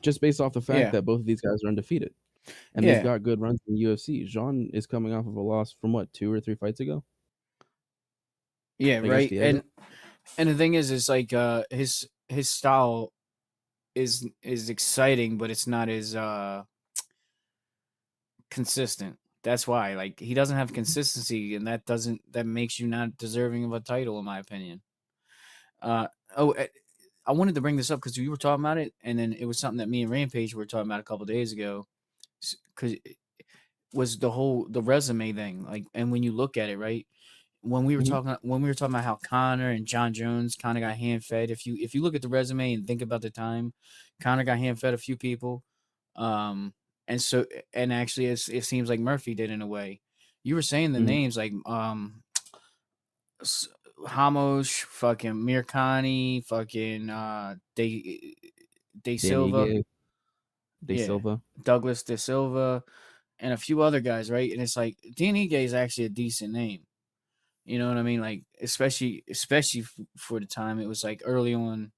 S2: Just based off the fact
S3: yeah,
S2: that both of these guys are undefeated. And they've
S3: yeah,
S2: got good runs in the UFC. Jean is coming off of a loss from what, 2 or 3 fights ago
S3: yeah,
S2: against
S3: right.
S2: Diego.
S3: And the thing is like his style is exciting, but it's not as consistent. That's why, like, he doesn't have consistency, and that makes you not deserving of a title, in my opinion. Uh oh, I wanted to bring this up because we were talking about it, and then it was something that me and Rampage were talking about a couple days ago. Because was the resume thing, like, and when you look at it, right, when we were
S2: Mhm.
S3: talking about how Connor and John Jones kind of got hand fed. If you look at the resume and think about the time, Connor got hand fed a few people, um, and so and actually it seems like Murphy did in a way. You were saying the
S2: Mhm.
S3: names like Hamosh, fucking Mirkani, fucking De
S2: Danny
S3: Silva,
S2: Ige, De
S3: yeah,
S2: Silva.
S3: Douglas De Silva, and a few other guys, right? And it's like Danny Ige is actually a decent name. You know what I mean? Like especially for the time it was like early on,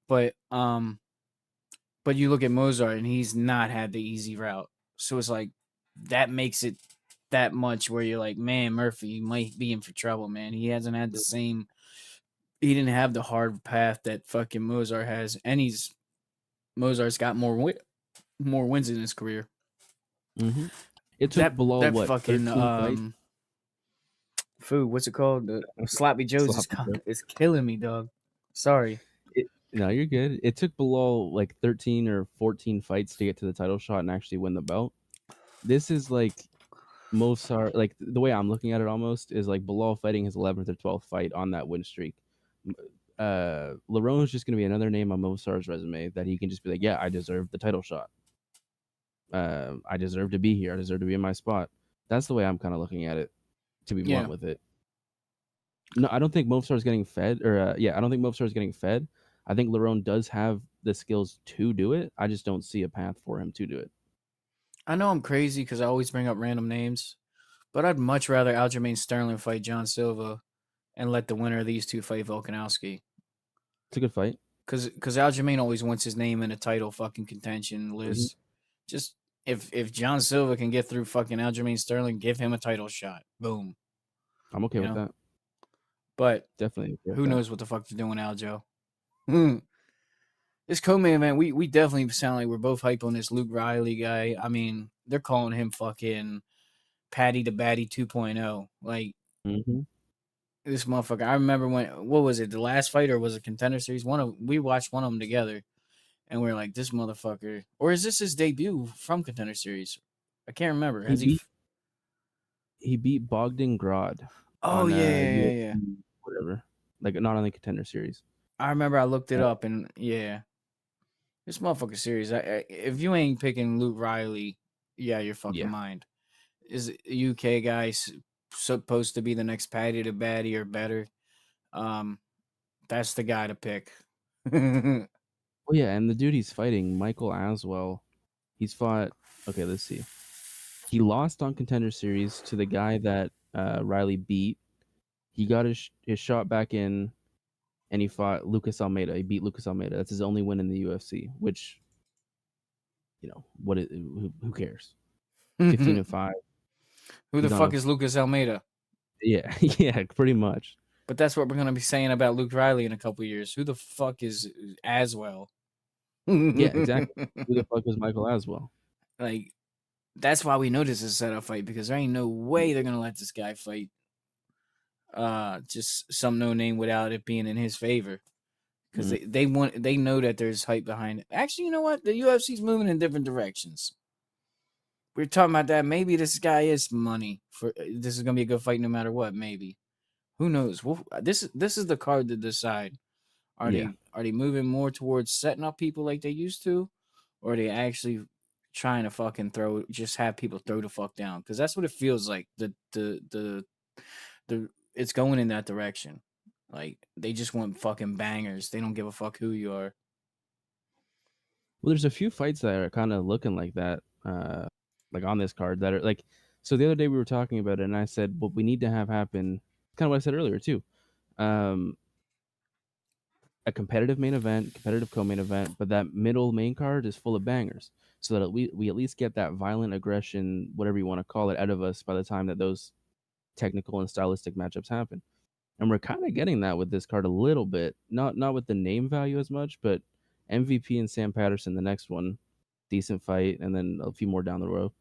S3: but you look at Mozart and he's not had the easy route, so it's like that makes it that much where you're like, man, Murphy might be in for trouble, man. He hasn't had the same. He didn't have the hard path that fucking Mozart has, and Mozart's got more wins in his career.
S2: Mhm. It took Bilal
S3: That
S2: what,
S3: fucking
S2: 13 fights?
S3: food. What's it called? The Sloppy Joe's
S2: Sloppy Joe.
S3: is killing me, dog. Sorry.
S2: No, you're good. It took Bilal like 13 or 14 fights to get to the title shot and actually win the belt. This is like Mosar, like the way I'm looking at it almost is like Bilal fighting his 11th or 12th fight on that win streak. Lerone is just going to be another name on Mosar's resume that he can just be like, yeah, I deserve the title shot. I deserve to be here. I deserve to be in my spot. That's the way I'm kind of looking at it, to be
S3: Yeah.
S2: blunt with it. No, I don't think Mofsar is getting fed, or I don't think Mofsar is getting fed. I think Lerone does have the skills to do it. I just don't see a path for him to do it.
S3: I know I'm crazy because I always bring up random names, but I'd much rather Aljamain Sterling fight John Silva and let the winner of these two fight Volkanovski.
S2: It's a good fight.
S3: Because Aljamain always wants his name in a title fucking contention
S2: Mhm.
S3: list. Just if John Silva can get through fucking Aljamain Sterling, give him a title shot. Boom.
S2: I'm okay
S3: You
S2: with
S3: know?
S2: that.
S3: But
S2: Definitely okay with
S3: who
S2: that.
S3: knows what the fuck they're doing, Aljo. This co-main event, we definitely sound like we're both hype on this Luke Riley guy. I mean, they're calling him fucking Patty the Batty 2.0. Like,
S2: Mm-hmm.
S3: this motherfucker. I remember what was it, the last fight or was it Contender Series? We watched one of them together, and we are like, this motherfucker. Or is this his debut from Contender Series? I can't remember.
S2: He
S3: Has he?
S2: beat Bogdan Grod
S3: Oh
S2: on
S3: yeah.
S2: UFC whatever, like not on the Contender Series.
S3: I remember I looked it
S2: Uh,
S3: up and yeah. This motherfucker serious. If you ain't picking Luke Riley, yeah, your fucking
S2: Yeah.
S3: mind. Is a UK guy supposed to be the next Paddy the Baddy or better? That's the guy to pick.
S2: Oh yeah, and the dude he's fighting, Michael Aswell, he's fought. Okay, let's see. He lost on Contender Series to the guy that Riley beat. He got his shot back in, and he fought Lucas Almeida. He beat Lucas Almeida. That's his only win in the UFC. Which, who cares? 15-5.
S3: Who the
S2: He's on
S3: fuck
S2: a
S3: is Lucas Almeida?
S2: yeah, yeah, pretty much.
S3: But that's what we're gonna be saying about Luke Riley in a couple years. Who the fuck is Aswell?
S2: Yeah, exactly. Who the fuck is Michael Aswell?
S3: Like, that's why we know this is a setup fight, because there ain't no way they're gonna let this guy fight just some no name without it being in his favor. Because they know that there's hype behind it. Actually, you know what? The UFC's moving in different directions. We were talking about that. Maybe this guy is money for this is gonna be a good fight no matter what. Maybe. Who knows? This is the card to decide. Are
S2: Yeah.
S3: they moving more towards setting up people like they used to, or are they actually trying to fucking just have people throw the fuck down? Because that's what it feels like. The it's going in that direction. Like, they just want fucking bangers. They don't give a fuck who you are.
S2: Well, there's a few fights that are kind of looking like that, like on this card that are like. So the other day we were talking about it, and I said what we need to have happen. Kind of what I said earlier too. A competitive main event, competitive co-main event, but that middle main card is full of bangers, so that we at least get that violent aggression, whatever you want to call it, out of us by the time that those technical and stylistic matchups happen. And we're kind of getting that with this card a little bit, not with the name value as much, but MVP and Sam Patterson, the next one, decent fight, and then a few more down the road.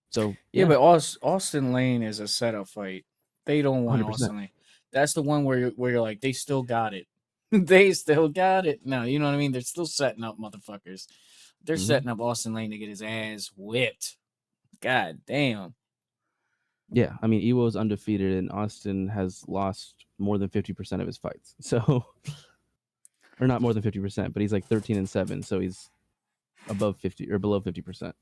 S2: So
S3: Yeah, but Austin Lane is a setup fight. They don't want
S2: 100%.
S3: Austin Lane. That's the one where you're like, they still got it. They still got it. No, you know what I mean? They're still setting up motherfuckers. They're setting up Austin Lane to get his ass whipped. God damn.
S2: Yeah, I mean, Iwo's undefeated, and Austin has lost more than 50% of his fights. So, or not more than 50%, but he's like 13-7, so he's above 50 or below 50%.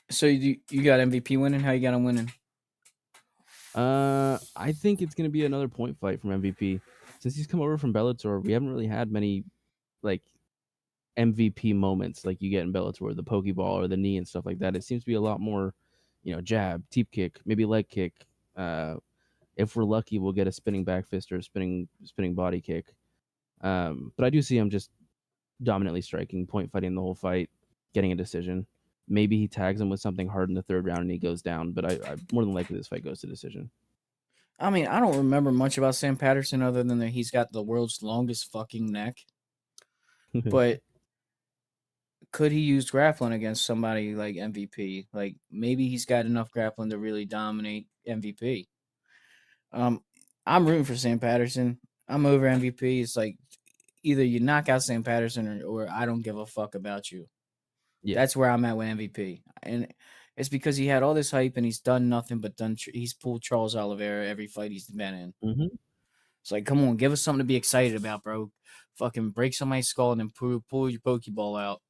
S3: So you got MVP winning? How you got him winning?
S2: I think it's gonna be another point fight from MVP. Since he's come over from Bellator, we haven't really had many like MVP moments like you get in Bellator, the Pokeball or the knee and stuff like that. It seems to be a lot more, jab, teep kick, maybe leg kick. If we're lucky, we'll get a spinning back fist or a spinning body kick. But I do see him just dominantly striking, point fighting the whole fight, getting a decision. Maybe he tags him with something hard in the third round and he goes down, but I more than likely this fight goes to decision.
S3: I mean, I don't remember much about Sam Patterson other than that he's got the world's longest fucking neck. But could he use grappling against somebody like MVP? Like, maybe he's got enough grappling to really dominate MVP. I'm rooting for Sam Patterson. I'm over MVP. It's like either you knock out Sam Patterson or I don't give a fuck about you.
S2: Yeah.
S3: That's where I'm at with MVP. And it's because he had all this hype and he's done nothing but he's pulled Charles Oliveira every fight he's been in.
S2: Mm-hmm.
S3: It's like, come on, give us something to be excited about, bro. Fucking break somebody's skull and then pull your Pokeball out.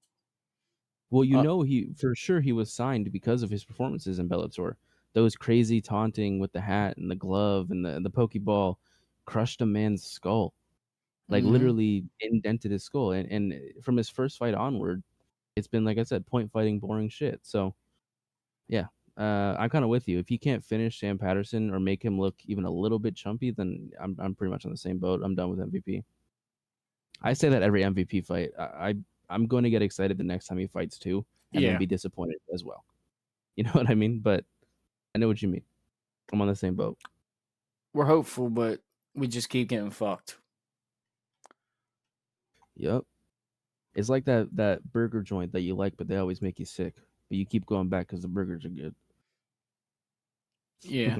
S2: Well, he for sure he was signed because of his performances in Bellator. Those crazy taunting with the hat and the glove and the Pokeball crushed a man's skull. Like literally indented his skull. And from his first fight onward, it's been, like I said, point fighting, boring shit. So yeah, I'm kind of with you. If you can't finish Sam Patterson or make him look even a little bit chumpy, then I'm pretty much on the same boat. I'm done with MVP. I say that every MVP fight. I'm going to get excited the next time he fights too, and then be disappointed as well. You know what I mean? But I know what you mean. I'm on the same boat.
S3: We're hopeful, but we just keep getting fucked.
S2: Yep. It's like that burger joint that you like, but they always make you sick. But you keep going back because the burgers are good.
S3: Yeah.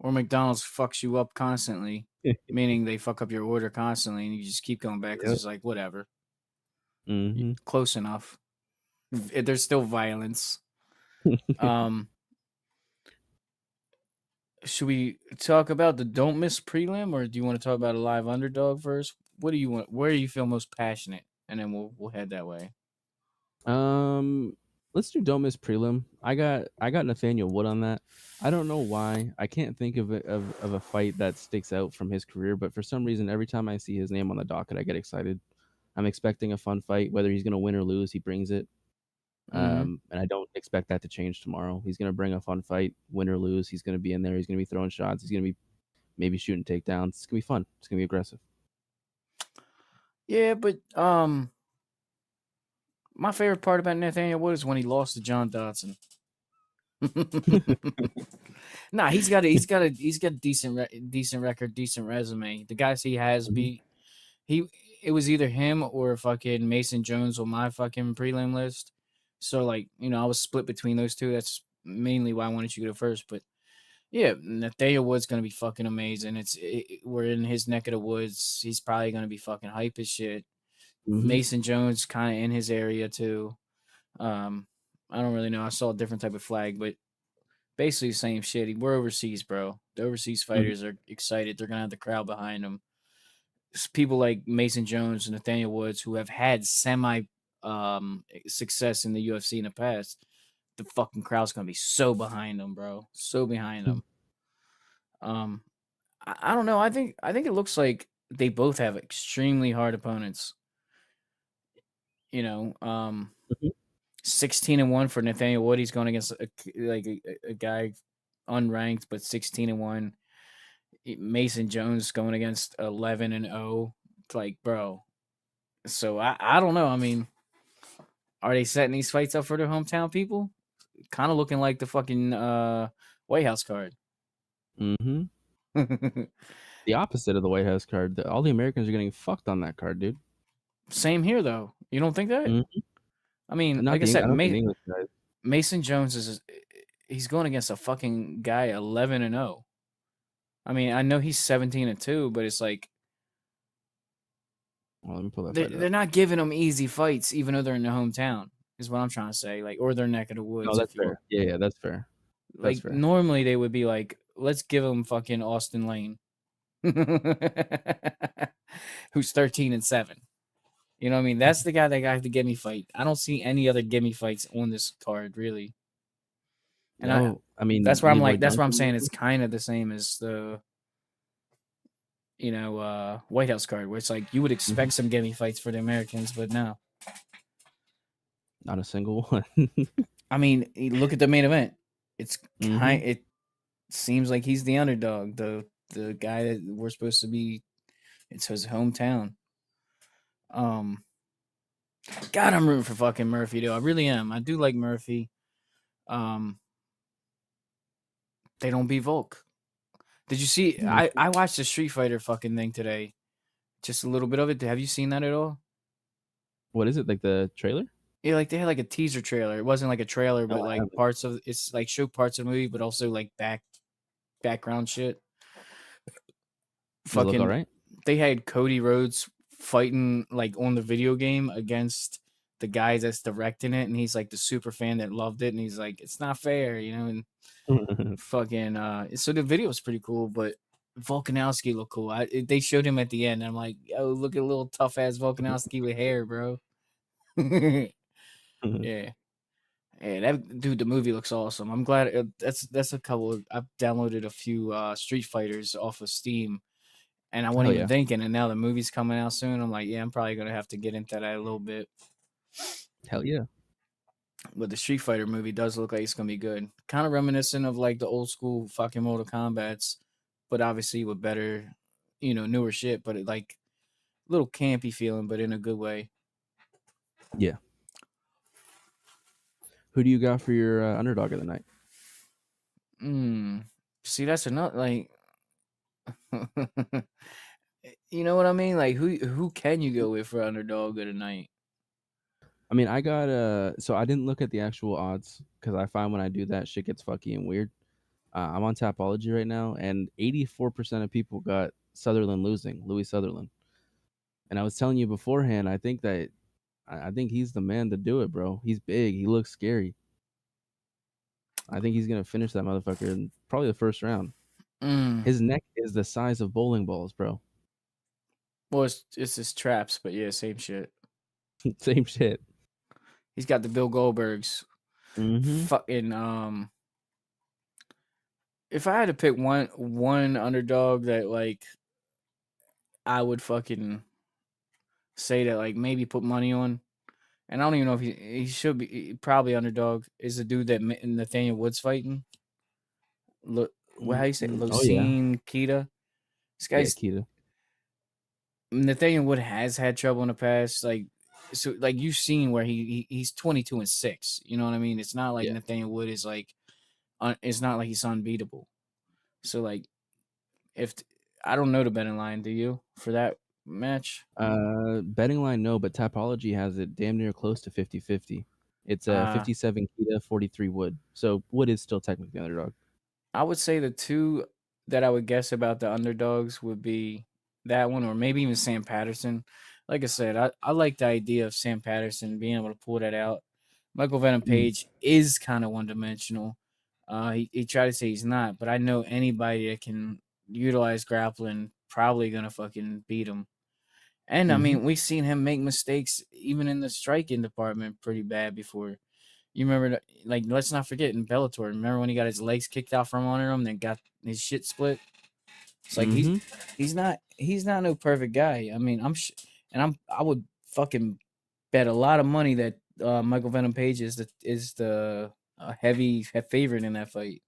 S3: Or McDonald's fucks you up constantly, meaning they fuck up your order constantly, and you just keep going back because it's like, whatever.
S2: Mm-hmm.
S3: Close enough. There's still violence. Should we talk about the don't miss prelim, or do you want to talk about a live underdog first? what do you want? Where do you feel most passionate? And then we'll head that way.
S2: Let's do don't miss prelim. I got Nathaniel Wood on that. I don't know why. I can't think of a fight that sticks out from his career, but for some reason, every time I see his name on the docket, I get excited. I'm expecting a fun fight, whether he's gonna win or lose. He brings it.
S3: Mm-hmm.
S2: And I don't expect that to change tomorrow. He's gonna bring a fun fight, win or lose. He's gonna be in there. He's gonna be throwing shots. He's gonna be maybe shooting takedowns. It's gonna be fun. It's gonna be aggressive.
S3: Yeah, but my favorite part about Nathaniel Wood is when he lost to John Dodson. Nah, he's got a decent record, decent resume. The guys he has
S2: Mhm.
S3: beat, it was either him or fucking Mason Jones on my fucking prelim list. So like, I was split between those two. That's mainly why I wanted you to go first. But yeah, Nathaniel Wood's gonna be fucking amazing. We're in his neck of the woods. He's probably gonna be fucking hype as shit.
S2: Mhm.
S3: Mason Jones kind of in his area too. Um, I don't really know. I saw a different type of flag, but basically the same shit. We're overseas, bro. The overseas
S2: Mhm.
S3: fighters are excited. They're gonna have the crowd behind them. People like Mason Jones and Nathaniel Woods who have had semi success in the UFC in the past. The fucking crowd's gonna be so behind them, bro. So behind them. Um, I don't know. I think it looks like they both have extremely hard opponents. You know, 16-1 for Nathaniel Wood. He's going against a guy unranked but 16-1. Mason Jones going against 11-0. It's like, bro. So I don't know. I mean, are they setting these fights up for their hometown people? Kind of looking like the fucking White House card.
S2: Mhm. The opposite of the White House card. All the Americans are getting fucked on that card, dude.
S3: Same here though. You don't think that?
S2: Mhm.
S3: I mean,
S2: Not
S3: like I
S2: the
S3: said,
S2: I don't think the English guys.
S3: Mason Jones he's going against a fucking guy 11-0. I mean, I know he's 17-2, but it's like
S2: Well, let me pull that
S3: they're,
S2: fight
S3: they're
S2: up.
S3: not giving them easy fights, even though they're in their hometown. Is what I'm trying to say, like, or their neck of the
S2: No,
S3: woods,
S2: that's
S3: if you
S2: fair.
S3: will.
S2: Yeah, that's fair. That's
S3: Like
S2: fair.
S3: normally they would be like, let's give them fucking Austin Lane, who's 13-7. You know what I mean? That's the guy that got the gimme fight. I don't see any other gimme fights on this card really, and
S2: No, I mean
S3: that's where I'm
S2: Leroy
S3: like, that's where I'm
S2: Duncan,
S3: saying it's
S2: maybe?
S3: kind of the same as the White House card, where it's like you would
S2: Mhm.
S3: expect some gimme fights for the Americans, but no.
S2: Not a single one.
S3: I mean, look at the main event.
S2: Mhm.
S3: It seems like he's the underdog, the guy that we're supposed to be. It's his hometown. Um, God, I'm rooting for fucking Murphy though. I really am. I do like Murphy. Um, they don't beat Volk. Did you see?
S2: No.
S3: I watched the Street Fighter fucking thing today. Just a little bit of it. Have you seen that at all?
S2: What is it, like the trailer?
S3: Yeah, like they had like a teaser trailer. It wasn't like a trailer,
S2: No,
S3: but
S2: I
S3: like
S2: haven't.
S3: parts of it's like show parts of the movie, but also like background shit.
S2: Does it look
S3: Fucking,
S2: alright?
S3: they had Cody Rhodes fighting like on the video game against the guy that's directing it, and he's like the super fan that loved it, and he's like, it's not fair, and fucking so the video was pretty cool, but Volkanovski looked cool. They showed him at the end, and I'm like, oh, look at a little tough ass Volkanovski with hair, bro. Yeah. Yeah, that dude, the movie looks awesome. I'm glad that's a couple. I've downloaded a few Street Fighters off of Steam, and I wasn't
S2: Hell
S3: even
S2: yeah.
S3: thinking. And now the movie's coming out soon. I'm like, yeah, I'm probably gonna have to get into that a little bit.
S2: Hell yeah.
S3: But the Street Fighter movie does look like it's gonna be good. Kind of reminiscent of like the old school fucking Mortal Kombat's, but obviously with better, newer shit. But it like little campy feeling, but in a good way.
S2: Yeah. Who do you got for your underdog of the night?
S3: See, that's another like. You know what I mean? Like who can you go with for underdog of the night?
S2: I mean, I got so I didn't look at the actual odds because I find when I do that, shit gets fucky and weird. I'm on Tapology right now, and 84% of people got Sutherland losing, Louis Sutherland. And I was telling you beforehand, I think that I think he's the man to do it, bro. He's big. He looks scary. I think he's gonna finish that motherfucker in probably the first round.
S3: Mm.
S2: His neck is the size of bowling balls, bro.
S3: Well, it's his traps, but yeah, same shit.
S2: Same shit.
S3: He's got the Bill Goldbergs.
S2: Mm-hmm.
S3: Fucking if I had to pick one underdog that like I would fucking say that like maybe put money on, and I don't even know if he should be probably underdog, is the dude that Nathaniel Wood's fighting. Look, what how you say
S2: Oh yeah.
S3: Losene Keita? This
S2: Yeah,
S3: guy's
S2: Keita.
S3: Nathaniel Wood has had trouble in the past, like so like you've seen where he's 22-6. You know what I mean? It's not like
S2: Yeah.
S3: Nathaniel Wood is like it's not like he's unbeatable. So like if I don't know the betting line, do you for that match?
S2: Betting line no, but Tapology has it damn near close to 50-50. It's 57 Keita, 43 Wood. So Wood is still technically the underdog.
S3: I would say the two that I would guess about the underdogs would be that one or maybe even Sam Patterson. Like I said, I like the idea of Sam Patterson being able to pull that out. Michael Venom
S2: Mm.
S3: Page is kind of one dimensional. He tried to say he's not, but I know anybody that can utilize grappling probably gonna fucking beat him. And I
S2: Mm-hmm.
S3: mean, we've seen him make mistakes even in the striking department pretty bad before. You remember, like, let's not forget in Bellator. Remember when he got his legs kicked out from under him, then got his shit split? It's like
S2: Mm-hmm.
S3: he's not no perfect guy. I mean, I would fucking bet a lot of money that Michael Venom Page is the heavy favorite in that fight.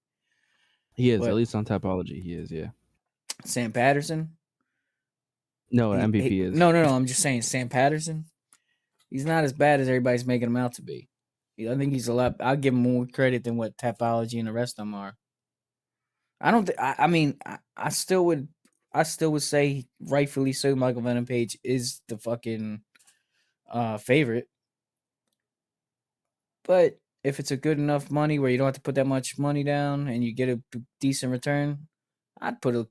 S2: He is, at
S3: But
S2: least on Tapology, he is, yeah.
S3: Sam Patterson,
S2: No, MVP is.
S3: no. I'm just saying Sam Patterson. He's not as bad as everybody's making him out to be. I think he's a lot. I'll give him more credit than what Tapology and the rest of them are. I don't. I mean, I still would. I still would say, rightfully so, Michael Venom Page is the fucking favorite. But if it's a good enough money where you don't have to put that much money down and you get a decent return, I'd put a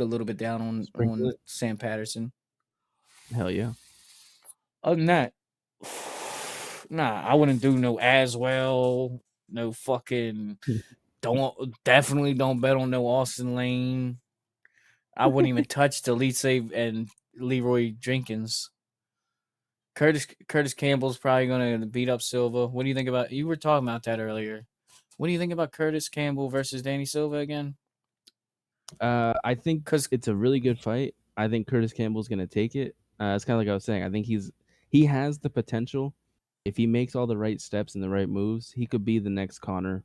S3: little bit down
S2: Sprinkle
S3: on
S2: it.
S3: Sam Patterson.
S2: Hell yeah.
S3: Other than that, nah, I wouldn't do no as well. No fucking definitely don't bet on no Austin Lane. I wouldn't even touch the Elite Save and Leroy Jenkins. Curtis Campbell's probably gonna beat up Silva. What do you think about? You were talking about that earlier. What do you think about Curtis Campbell versus Danny Silva again?
S2: I think
S3: Because
S2: it's a really good fight. I think Curtis Campbell's gonna take it. It's kind of like I was saying. I think he has the potential. If he makes all the right steps and the right moves, he could be the next Connor,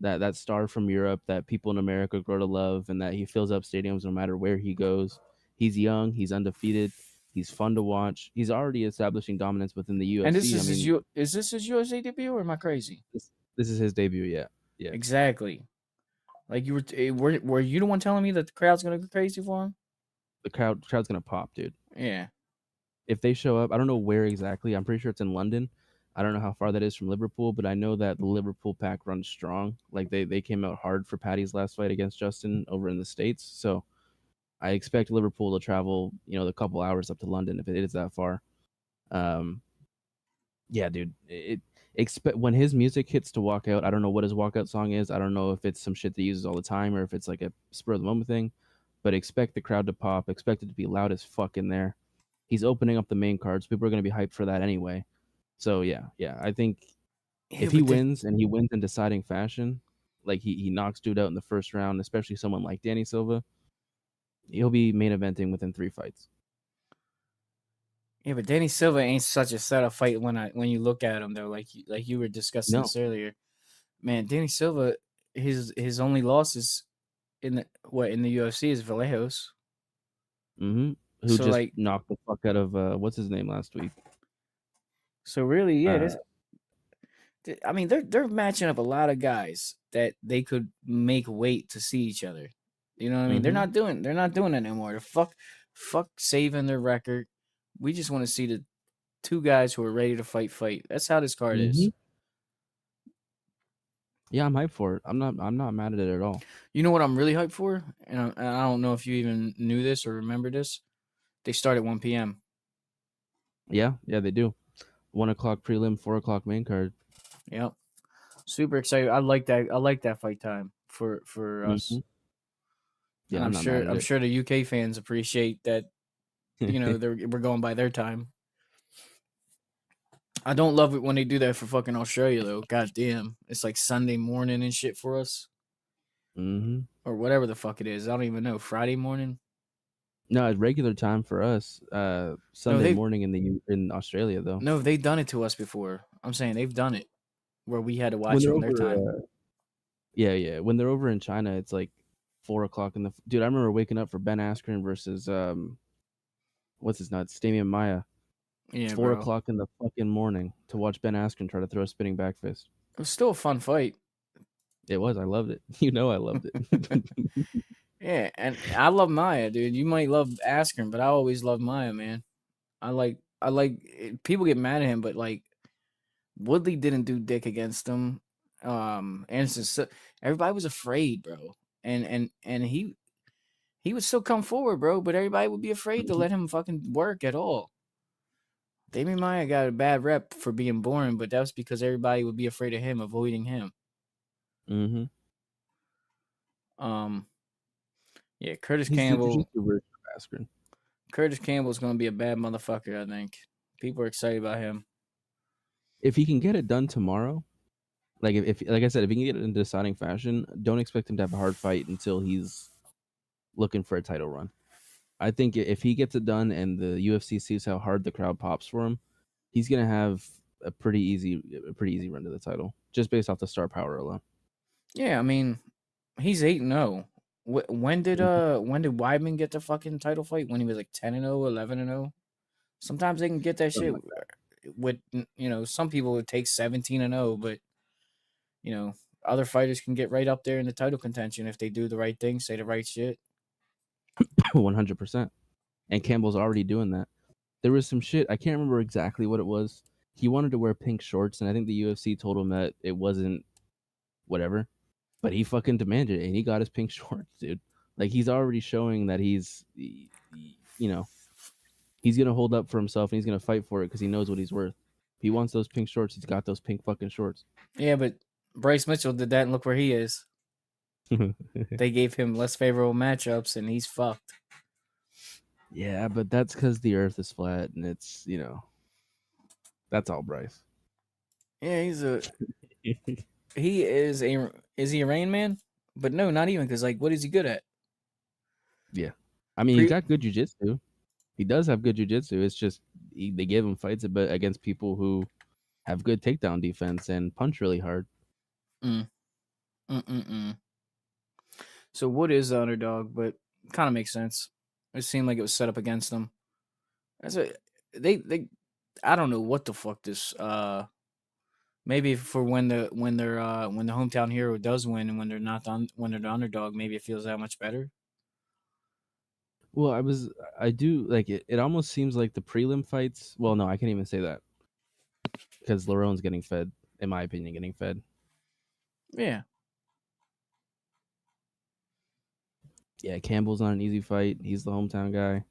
S2: that star from Europe that people in America grow to love, and that he fills up stadiums no matter where he goes. He's young. He's undefeated. He's fun to watch. He's already establishing dominance within the
S3: and this
S2: UFC. I
S3: is
S2: mean,
S3: is this his USA debut or am I crazy?
S2: this is his debut. Yeah, yeah.
S3: Exactly. Like were you the one telling me that the crowd's gonna go crazy for him?
S2: The crowd's gonna pop, dude.
S3: Yeah.
S2: If they show up, I don't know where exactly. I'm pretty sure it's in London. I don't know how far that is from Liverpool, but I know that the Liverpool pack runs strong. Like they came out hard for Paddy's last fight against Justin over in the States. So I expect Liverpool to travel, the couple hours up to London if it is that far. Yeah, dude. Expect when his music hits to walk out. I don't know what his walkout song is. I don't know if it's some shit that he uses all the time or if it's like a spur of the moment thing. But expect the crowd to pop. Expect it to be loud as fuck in there. He's opening up the main cards. People are going to be hyped for that anyway. So yeah. I think
S3: Yeah,
S2: if he wins and he wins in deciding fashion, like he knocks dude out in the first round, especially someone like Danny Silva, he'll be main eventing within 3 fights.
S3: Yeah, but Danny Silva ain't such a setup fight when you look at him though. Like you were discussing
S2: No.
S3: this earlier. Man, Danny Silva, his only losses in the UFC is Vallejos.
S2: Mm-hmm. Who
S3: So
S2: just
S3: like
S2: knocked the fuck out of what's his name last week?
S3: so really, yeah,
S2: Uh,
S3: this I mean they're matching up a lot of guys that they could make weight to see each other. You know what I mean?
S2: mm-hmm.
S3: They're not doing it anymore. The fuck saving their record. We just want to see the two guys who are ready to fight. That's how this card
S2: Mm-hmm.
S3: is.
S2: Yeah, I'm hyped for it. I'm not mad at it at all.
S3: You know what I'm really hyped for? And I don't know if you even knew this or remember this. They start at 1 p.m.
S2: Yeah, they do. 1 o'clock prelim, 4 o'clock main card.
S3: Yep. Super excited. I like that. I like that fight time for us.
S2: Mm-hmm. Yeah,
S3: And
S2: I'm not mad at
S3: I'm
S2: it.
S3: sure the UK fans appreciate that we're going by their time. I don't love it when they do that for fucking Australia though. God damn, it's like Sunday morning and shit for us,
S2: Mm-hmm.
S3: or whatever the fuck it is. I don't even know. Friday morning.
S2: No, it's regular time for us. Sunday
S3: they
S2: morning in Australia though.
S3: No, they've done it to us before. I'm saying they've done it where we had to
S2: When
S3: watch it
S2: they're
S3: on their
S2: over,
S3: time.
S2: yeah. When they're over in China, it's like 4 o'clock in the. Dude, I remember waking up for Ben Askren versus what's his nuts, Damian Maya.
S3: Yeah,
S2: 4 o'clock in the fucking morning to watch Ben Askren try to throw a spinning back fist.
S3: It was still a fun fight.
S2: It was. I loved it. You know, I loved it.
S3: Yeah, and I love Maya, dude. You might love Askren, but I always love Maya, man. I like people get mad at him, but like Woodley didn't do dick against him. Anderson, everybody was afraid, bro, and he would still come forward, bro, but everybody would be afraid to let him fucking work at all. Damian Maya got a bad rep for being boring, but that was because everybody would be afraid of him, avoiding him.
S2: Mm-hmm.
S3: Yeah, Curtis
S2: He's
S3: Campbell.
S2: the version of Askren.
S3: Curtis Campbell's gonna be a bad motherfucker. I think people are excited about him.
S2: If he can get it done tomorrow, if like I said, if he can get it in deciding fashion, don't expect him to have a hard fight until he's looking for a title run. I think if he gets it done and the UFC sees how hard the crowd pops for him, he's gonna have a pretty easy run to the title just based off the star power alone.
S3: Yeah, I mean, he's 8-0. When did Weidman get the fucking title fight? When he was like 10-0, 11-0. Sometimes they can get that shit with some people it takes 17-0, but other fighters can get right up there in the title contention if they do the right thing, say the right shit.
S2: 100%. And Campbell's already doing that. There was some shit, I can't remember exactly what it was. He wanted to wear pink shorts, and I think the UFC told him that it wasn't whatever. But he fucking demanded it, and he got his pink shorts, dude. Like, he's already showing that he's going to hold up for himself, and he's going to fight for it because he knows what he's worth. If he wants those pink shorts, he's got those pink fucking shorts.
S3: Yeah, but Bryce Mitchell did that, and look where he is. They gave him less favorable matchups, and he's fucked.
S2: Yeah, but that's because the earth is flat, and it's, that's all Bryce.
S3: Yeah, he is he a Rain Man? But no, not even, because, like, what is he good at?
S2: Yeah. I mean, he's got good jiu-jitsu. He does have good jiu-jitsu. It's just they give him fights against people who have good takedown defense and punch really hard.
S3: So Wood is the underdog, but kind of makes sense. It seemed like it was set up against them. They I don't know what the fuck this maybe for when the hometown hero does win and when they're not when they're the underdog, maybe it feels that much better.
S2: Well, I do like it. It almost seems like the prelim fights. Well, no, I can't even say that because Larone's getting fed, in my opinion, getting fed.
S3: Yeah.
S2: Yeah, Campbell's not an easy fight. He's the hometown guy.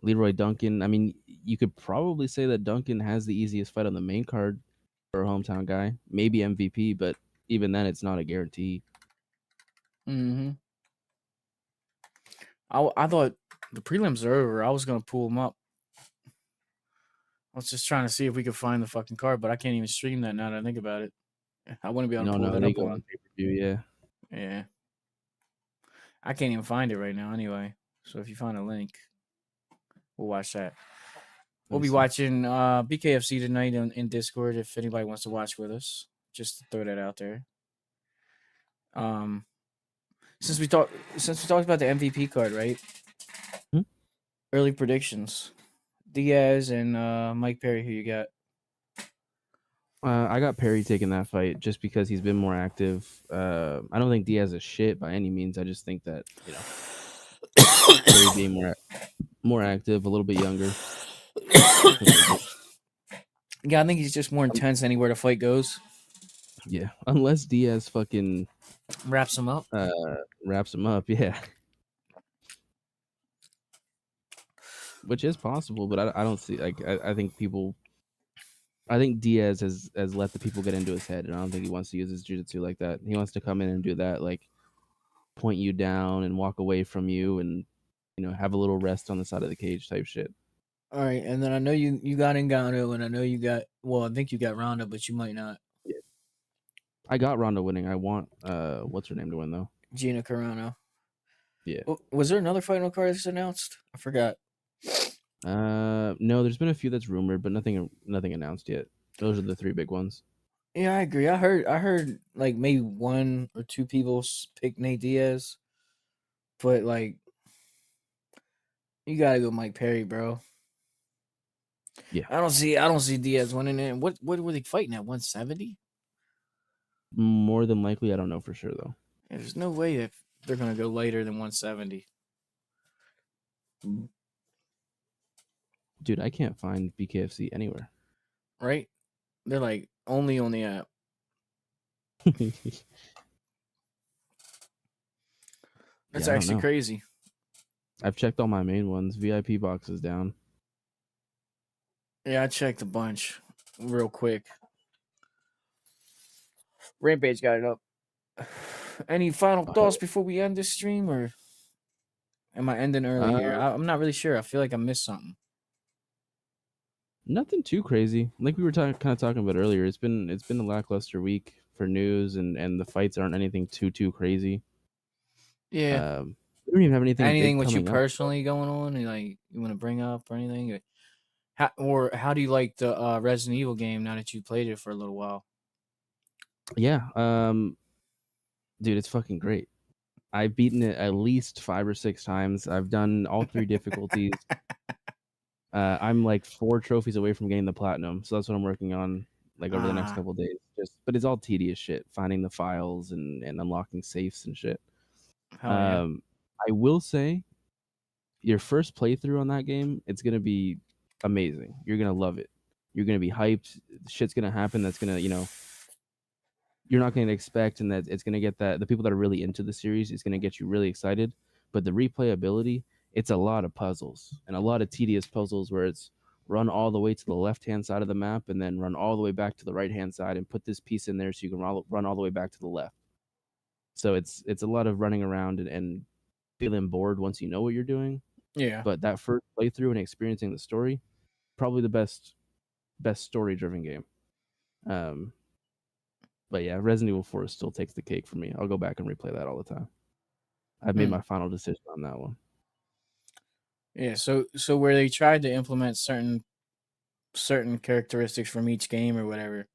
S2: Leroy Duncan. I mean, you could probably say that Duncan has the easiest fight on the main card for a hometown guy. Maybe MVP, but even then, it's not a guarantee.
S3: Mm-hmm. I thought the prelims are over. I was gonna pull them up. I was just trying to see if we could find the fucking card, but I can't even stream that now that I think about it. I wouldn't be able to pull that up on
S2: pay-per-view, yeah.
S3: Yeah. I can't even find it right now anyway. So if you find a link, we'll watch that. We'll be watching BKFC tonight in Discord if anybody wants to watch with us. Just to throw that out there. Since we talked about the MVP card, right? Early predictions. Diaz and Mike Perry, who you got?
S2: I got Perry taking that fight just because he's been more active. I don't think Diaz is shit by any means. I just think that Perry being more active, a little bit younger.
S3: Yeah, I think he's just more intense anywhere the fight goes.
S2: Yeah, unless Diaz fucking
S3: wraps him up.
S2: Yeah. Which is possible, but I don't see I think Diaz has let the people get into his head, and I don't think he wants to use his jiu-jitsu like that. He wants to come in and do that, like point you down and walk away from you and have a little rest on the side of the cage type shit.
S3: All right, and then I know you got Ngannou, and I know you got I think you got Ronda, but you might not.
S2: I got Ronda winning. I want what's her name to win though.
S3: Gina Carano.
S2: Yeah.
S3: Was there another fight on the card that's announced? I forgot.
S2: No, there's been a few that's rumored, but nothing announced yet. Those are the 3 big ones.
S3: Yeah, I agree. I heard like maybe 1 or 2 people pick Nate Diaz, but like you gotta go Mike Perry, bro.
S2: Yeah.
S3: I don't see Diaz winning it. What were they fighting at 170?
S2: More than likely, I don't know for sure though.
S3: Yeah, there's no way that they're gonna go later than 170.
S2: Dude, I can't find BKFC anywhere.
S3: Right? They're like only on the app. That's actually crazy.
S2: I've checked all my main ones. VIP box is down.
S3: Yeah, I checked a bunch real quick. Rampage got it up. Any final thoughts before we end this stream, or am I ending early here? I'm not really sure. I feel like I missed something.
S2: Nothing too crazy. Like we were kind of talking about earlier, it's been a lackluster week for news, and the fights aren't anything too crazy.
S3: Yeah.
S2: We don't even have anything
S3: with you
S2: up.
S3: personally going on, and like you want to bring up or anything? How do you like the Resident Evil game now that you played it for a little while?
S2: Yeah, dude, it's fucking great. I've beaten it at least 5 or 6 times. I've done all 3 difficulties. I'm like 4 trophies away from getting the platinum, so that's what I'm working on like over the next couple of days. But it's all tedious shit, finding the files and unlocking safes and shit.
S3: Yeah.
S2: I will say, your first playthrough on that game, it's gonna be amazing. You're gonna love it. You're gonna be hyped. Shit's gonna happen. That's gonna, you're not gonna expect, and that it's gonna get the people that are really into the series. It's gonna get you really excited. But the replayability, it's a lot of puzzles and a lot of tedious puzzles where it's run all the way to the left-hand side of the map and then run all the way back to the right-hand side and put this piece in there so you can run all the way back to the left. So it's a lot of running around and feeling bored once you know what you're doing.
S3: Yeah.
S2: But that first playthrough and experiencing the story, probably the best story-driven game. But yeah, Resident Evil 4 still takes the cake for me. I'll go back and replay that all the time. I've made my final decision on that one.
S3: Yeah, so where they tried to implement certain characteristics from each game or whatever,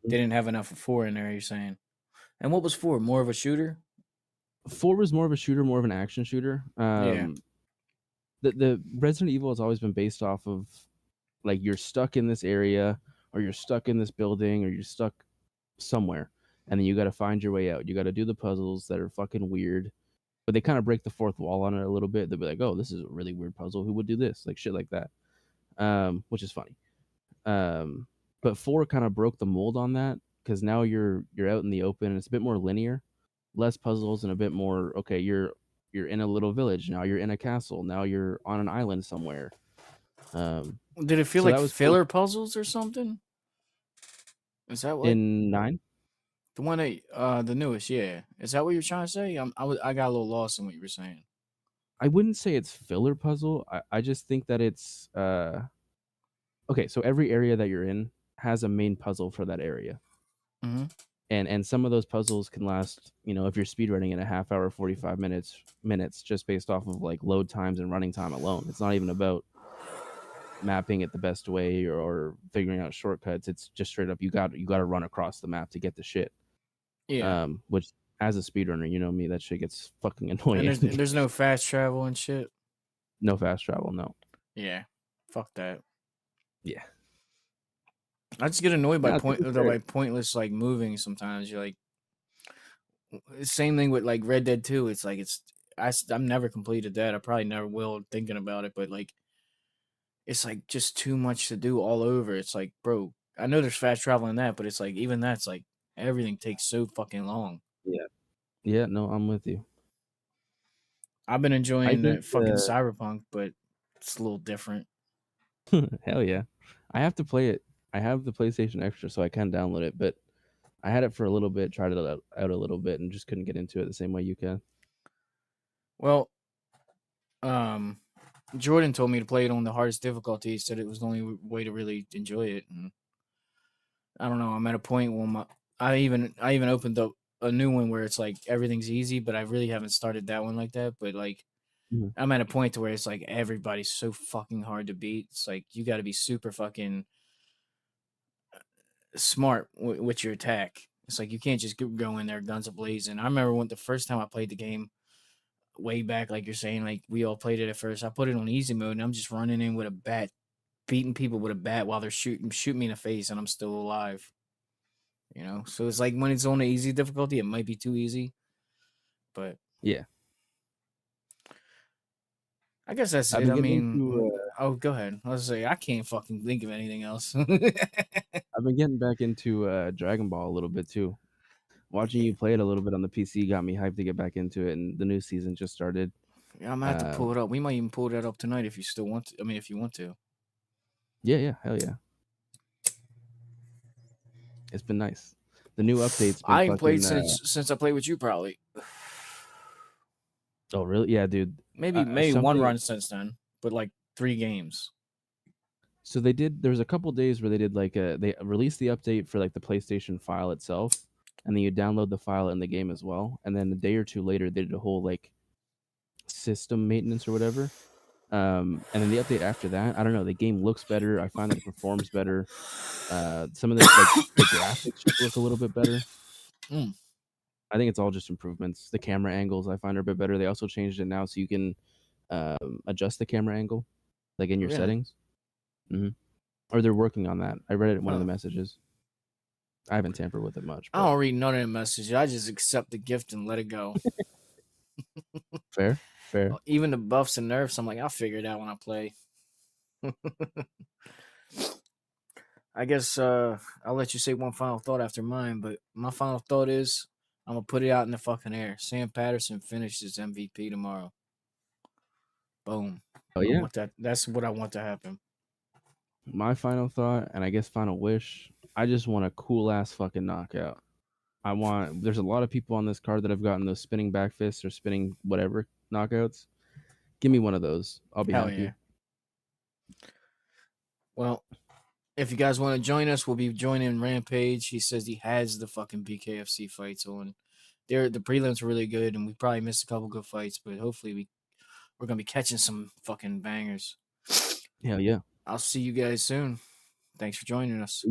S3: they didn't have enough of 4 in there, you're saying. And what was 4? More of a shooter?
S2: 4 was more of a shooter, more of an action shooter.
S3: Yeah.
S2: The Resident Evil has always been based off of like you're stuck in this area or you're stuck in this building or you're stuck somewhere and then you got to find your way out. You got to do the puzzles that are fucking weird. But they kind of break the fourth wall on it a little bit. They'll be like, "Oh, this is a really weird puzzle. Who would do this?" Like shit like that, which is funny. But 4 kind of broke the mold on that because now you're out in the open and it's a bit more linear, less puzzles and a bit more. Okay, you're in a little village now. You're in a castle now. You're on an island somewhere.
S3: Did it feel like filler puzzles or something? Is that what
S2: in 9?
S3: The one that the newest, yeah. Is that what you're trying to say? I got a little lost in what you were saying.
S2: I wouldn't say it's filler puzzle. I just think that it's okay. So every area that you're in has a main puzzle for that area, and some of those puzzles can last. If you're speedrunning in a half hour, 45 minutes, just based off of like load times and running time alone. It's not even about mapping it the best way or figuring out shortcuts. It's just straight up you got to run across the map to get the shit.
S3: Yeah.
S2: Which as a speedrunner, you know me, that shit gets fucking annoying.
S3: And there's no fast travel and shit.
S2: No fast travel, no.
S3: Yeah. Fuck that.
S2: Yeah.
S3: I just get annoyed by pointless like moving sometimes. You're like same thing with like Red Dead 2. It's like I'm never completed that. I probably never will thinking about it, but like it's like just too much to do all over. It's like, bro, I know there's fast travel in that, but it's like even that's like everything takes so fucking long.
S2: Yeah. Yeah, no, I'm with you.
S3: I've been enjoying the fucking Cyberpunk, but it's a little different.
S2: Hell yeah. I have to play it. I have the PlayStation Extra, so I can download it, but I had it for a little bit, tried it out a little bit, and just couldn't get into it the same way you can.
S3: Well, Jordan told me to play it on the hardest difficulty. He said it was the only way to really enjoy it. And I don't know. I'm at a point where I even opened up a new one where it's like everything's easy, but I really haven't started that one like that. But like
S2: Mhm.
S3: I'm at a point to where it's like everybody's so fucking hard to beat. It's like you got to be super fucking smart with your attack. It's like you can't just go in there guns a-blazing. I remember when the first time I played the game way back, like you're saying, like we all played it at first. I put it on easy mode and I'm just running in with a bat, beating people with a bat while they're shooting me in the face and I'm still alive. You know, so it's like when it's on the easy difficulty, it might be too easy, but
S2: Yeah.
S3: I guess that's
S2: I've
S3: it.
S2: been
S3: I
S2: getting
S3: mean,
S2: into
S3: go ahead. Let's say I can't fucking think of anything else.
S2: I've been getting back into Dragon Ball a little bit too. Watching you play it a little bit on the PC got me hyped to get back into it, and the new season just started.
S3: Yeah, I'm gonna have to pull it up. We might even pull that up tonight if you still want to. I mean, if you want to.
S2: Yeah, hell yeah. It's been nice. The new update's been
S3: I ain't played
S2: fucking.
S3: since I played with you, probably.
S2: Oh really? Yeah, dude.
S3: Maybe one
S2: Something.
S3: run since then, but like 3 games.
S2: So they did. There was a couple days where they did like they released the update for like the PlayStation file itself, and then you download the file in the game as well. And then a day or two later, they did a whole like system maintenance or whatever. And then the update after that, I don't know. The game looks better. I find that it performs better. Some of the graphics just look a little bit better.
S3: Mm.
S2: I think it's all just improvements. The camera angles I find are a bit better. They also changed it now so you can adjust the camera angle, like in your
S3: Really?
S2: settings. hmm Or they're working on that. I read it in one of
S3: Huh.
S2: the messages. I haven't tampered with it much,
S3: I
S2: but
S3: don't read none of the messages. I just accept the gift and let it go.
S2: fair.
S3: Even the buffs and nerfs, I'm like, I'll figure it out when I play. I guess I'll let you say one final thought after mine, but my final thought is I'm gonna put it out in the fucking air. Sam Patterson finishes MVP tomorrow. Boom.
S2: Oh
S3: I
S2: yeah.
S3: want that. That's what I want to happen.
S2: My final thought, and I guess final wish, I just want a cool ass fucking knockout. There's a lot of people on this card that have gotten those spinning back fists or spinning whatever knockouts. Give me one of those. I'll be
S3: Hell
S2: happy.
S3: yeah. Well, if you guys want to join us, we'll be joining Rampage. He says he has the fucking BKFC fights on. The prelims are really good, and we probably missed a couple good fights, but hopefully we're gonna be catching some fucking bangers.
S2: Hell yeah.
S3: I'll see you guys soon. Thanks for joining us.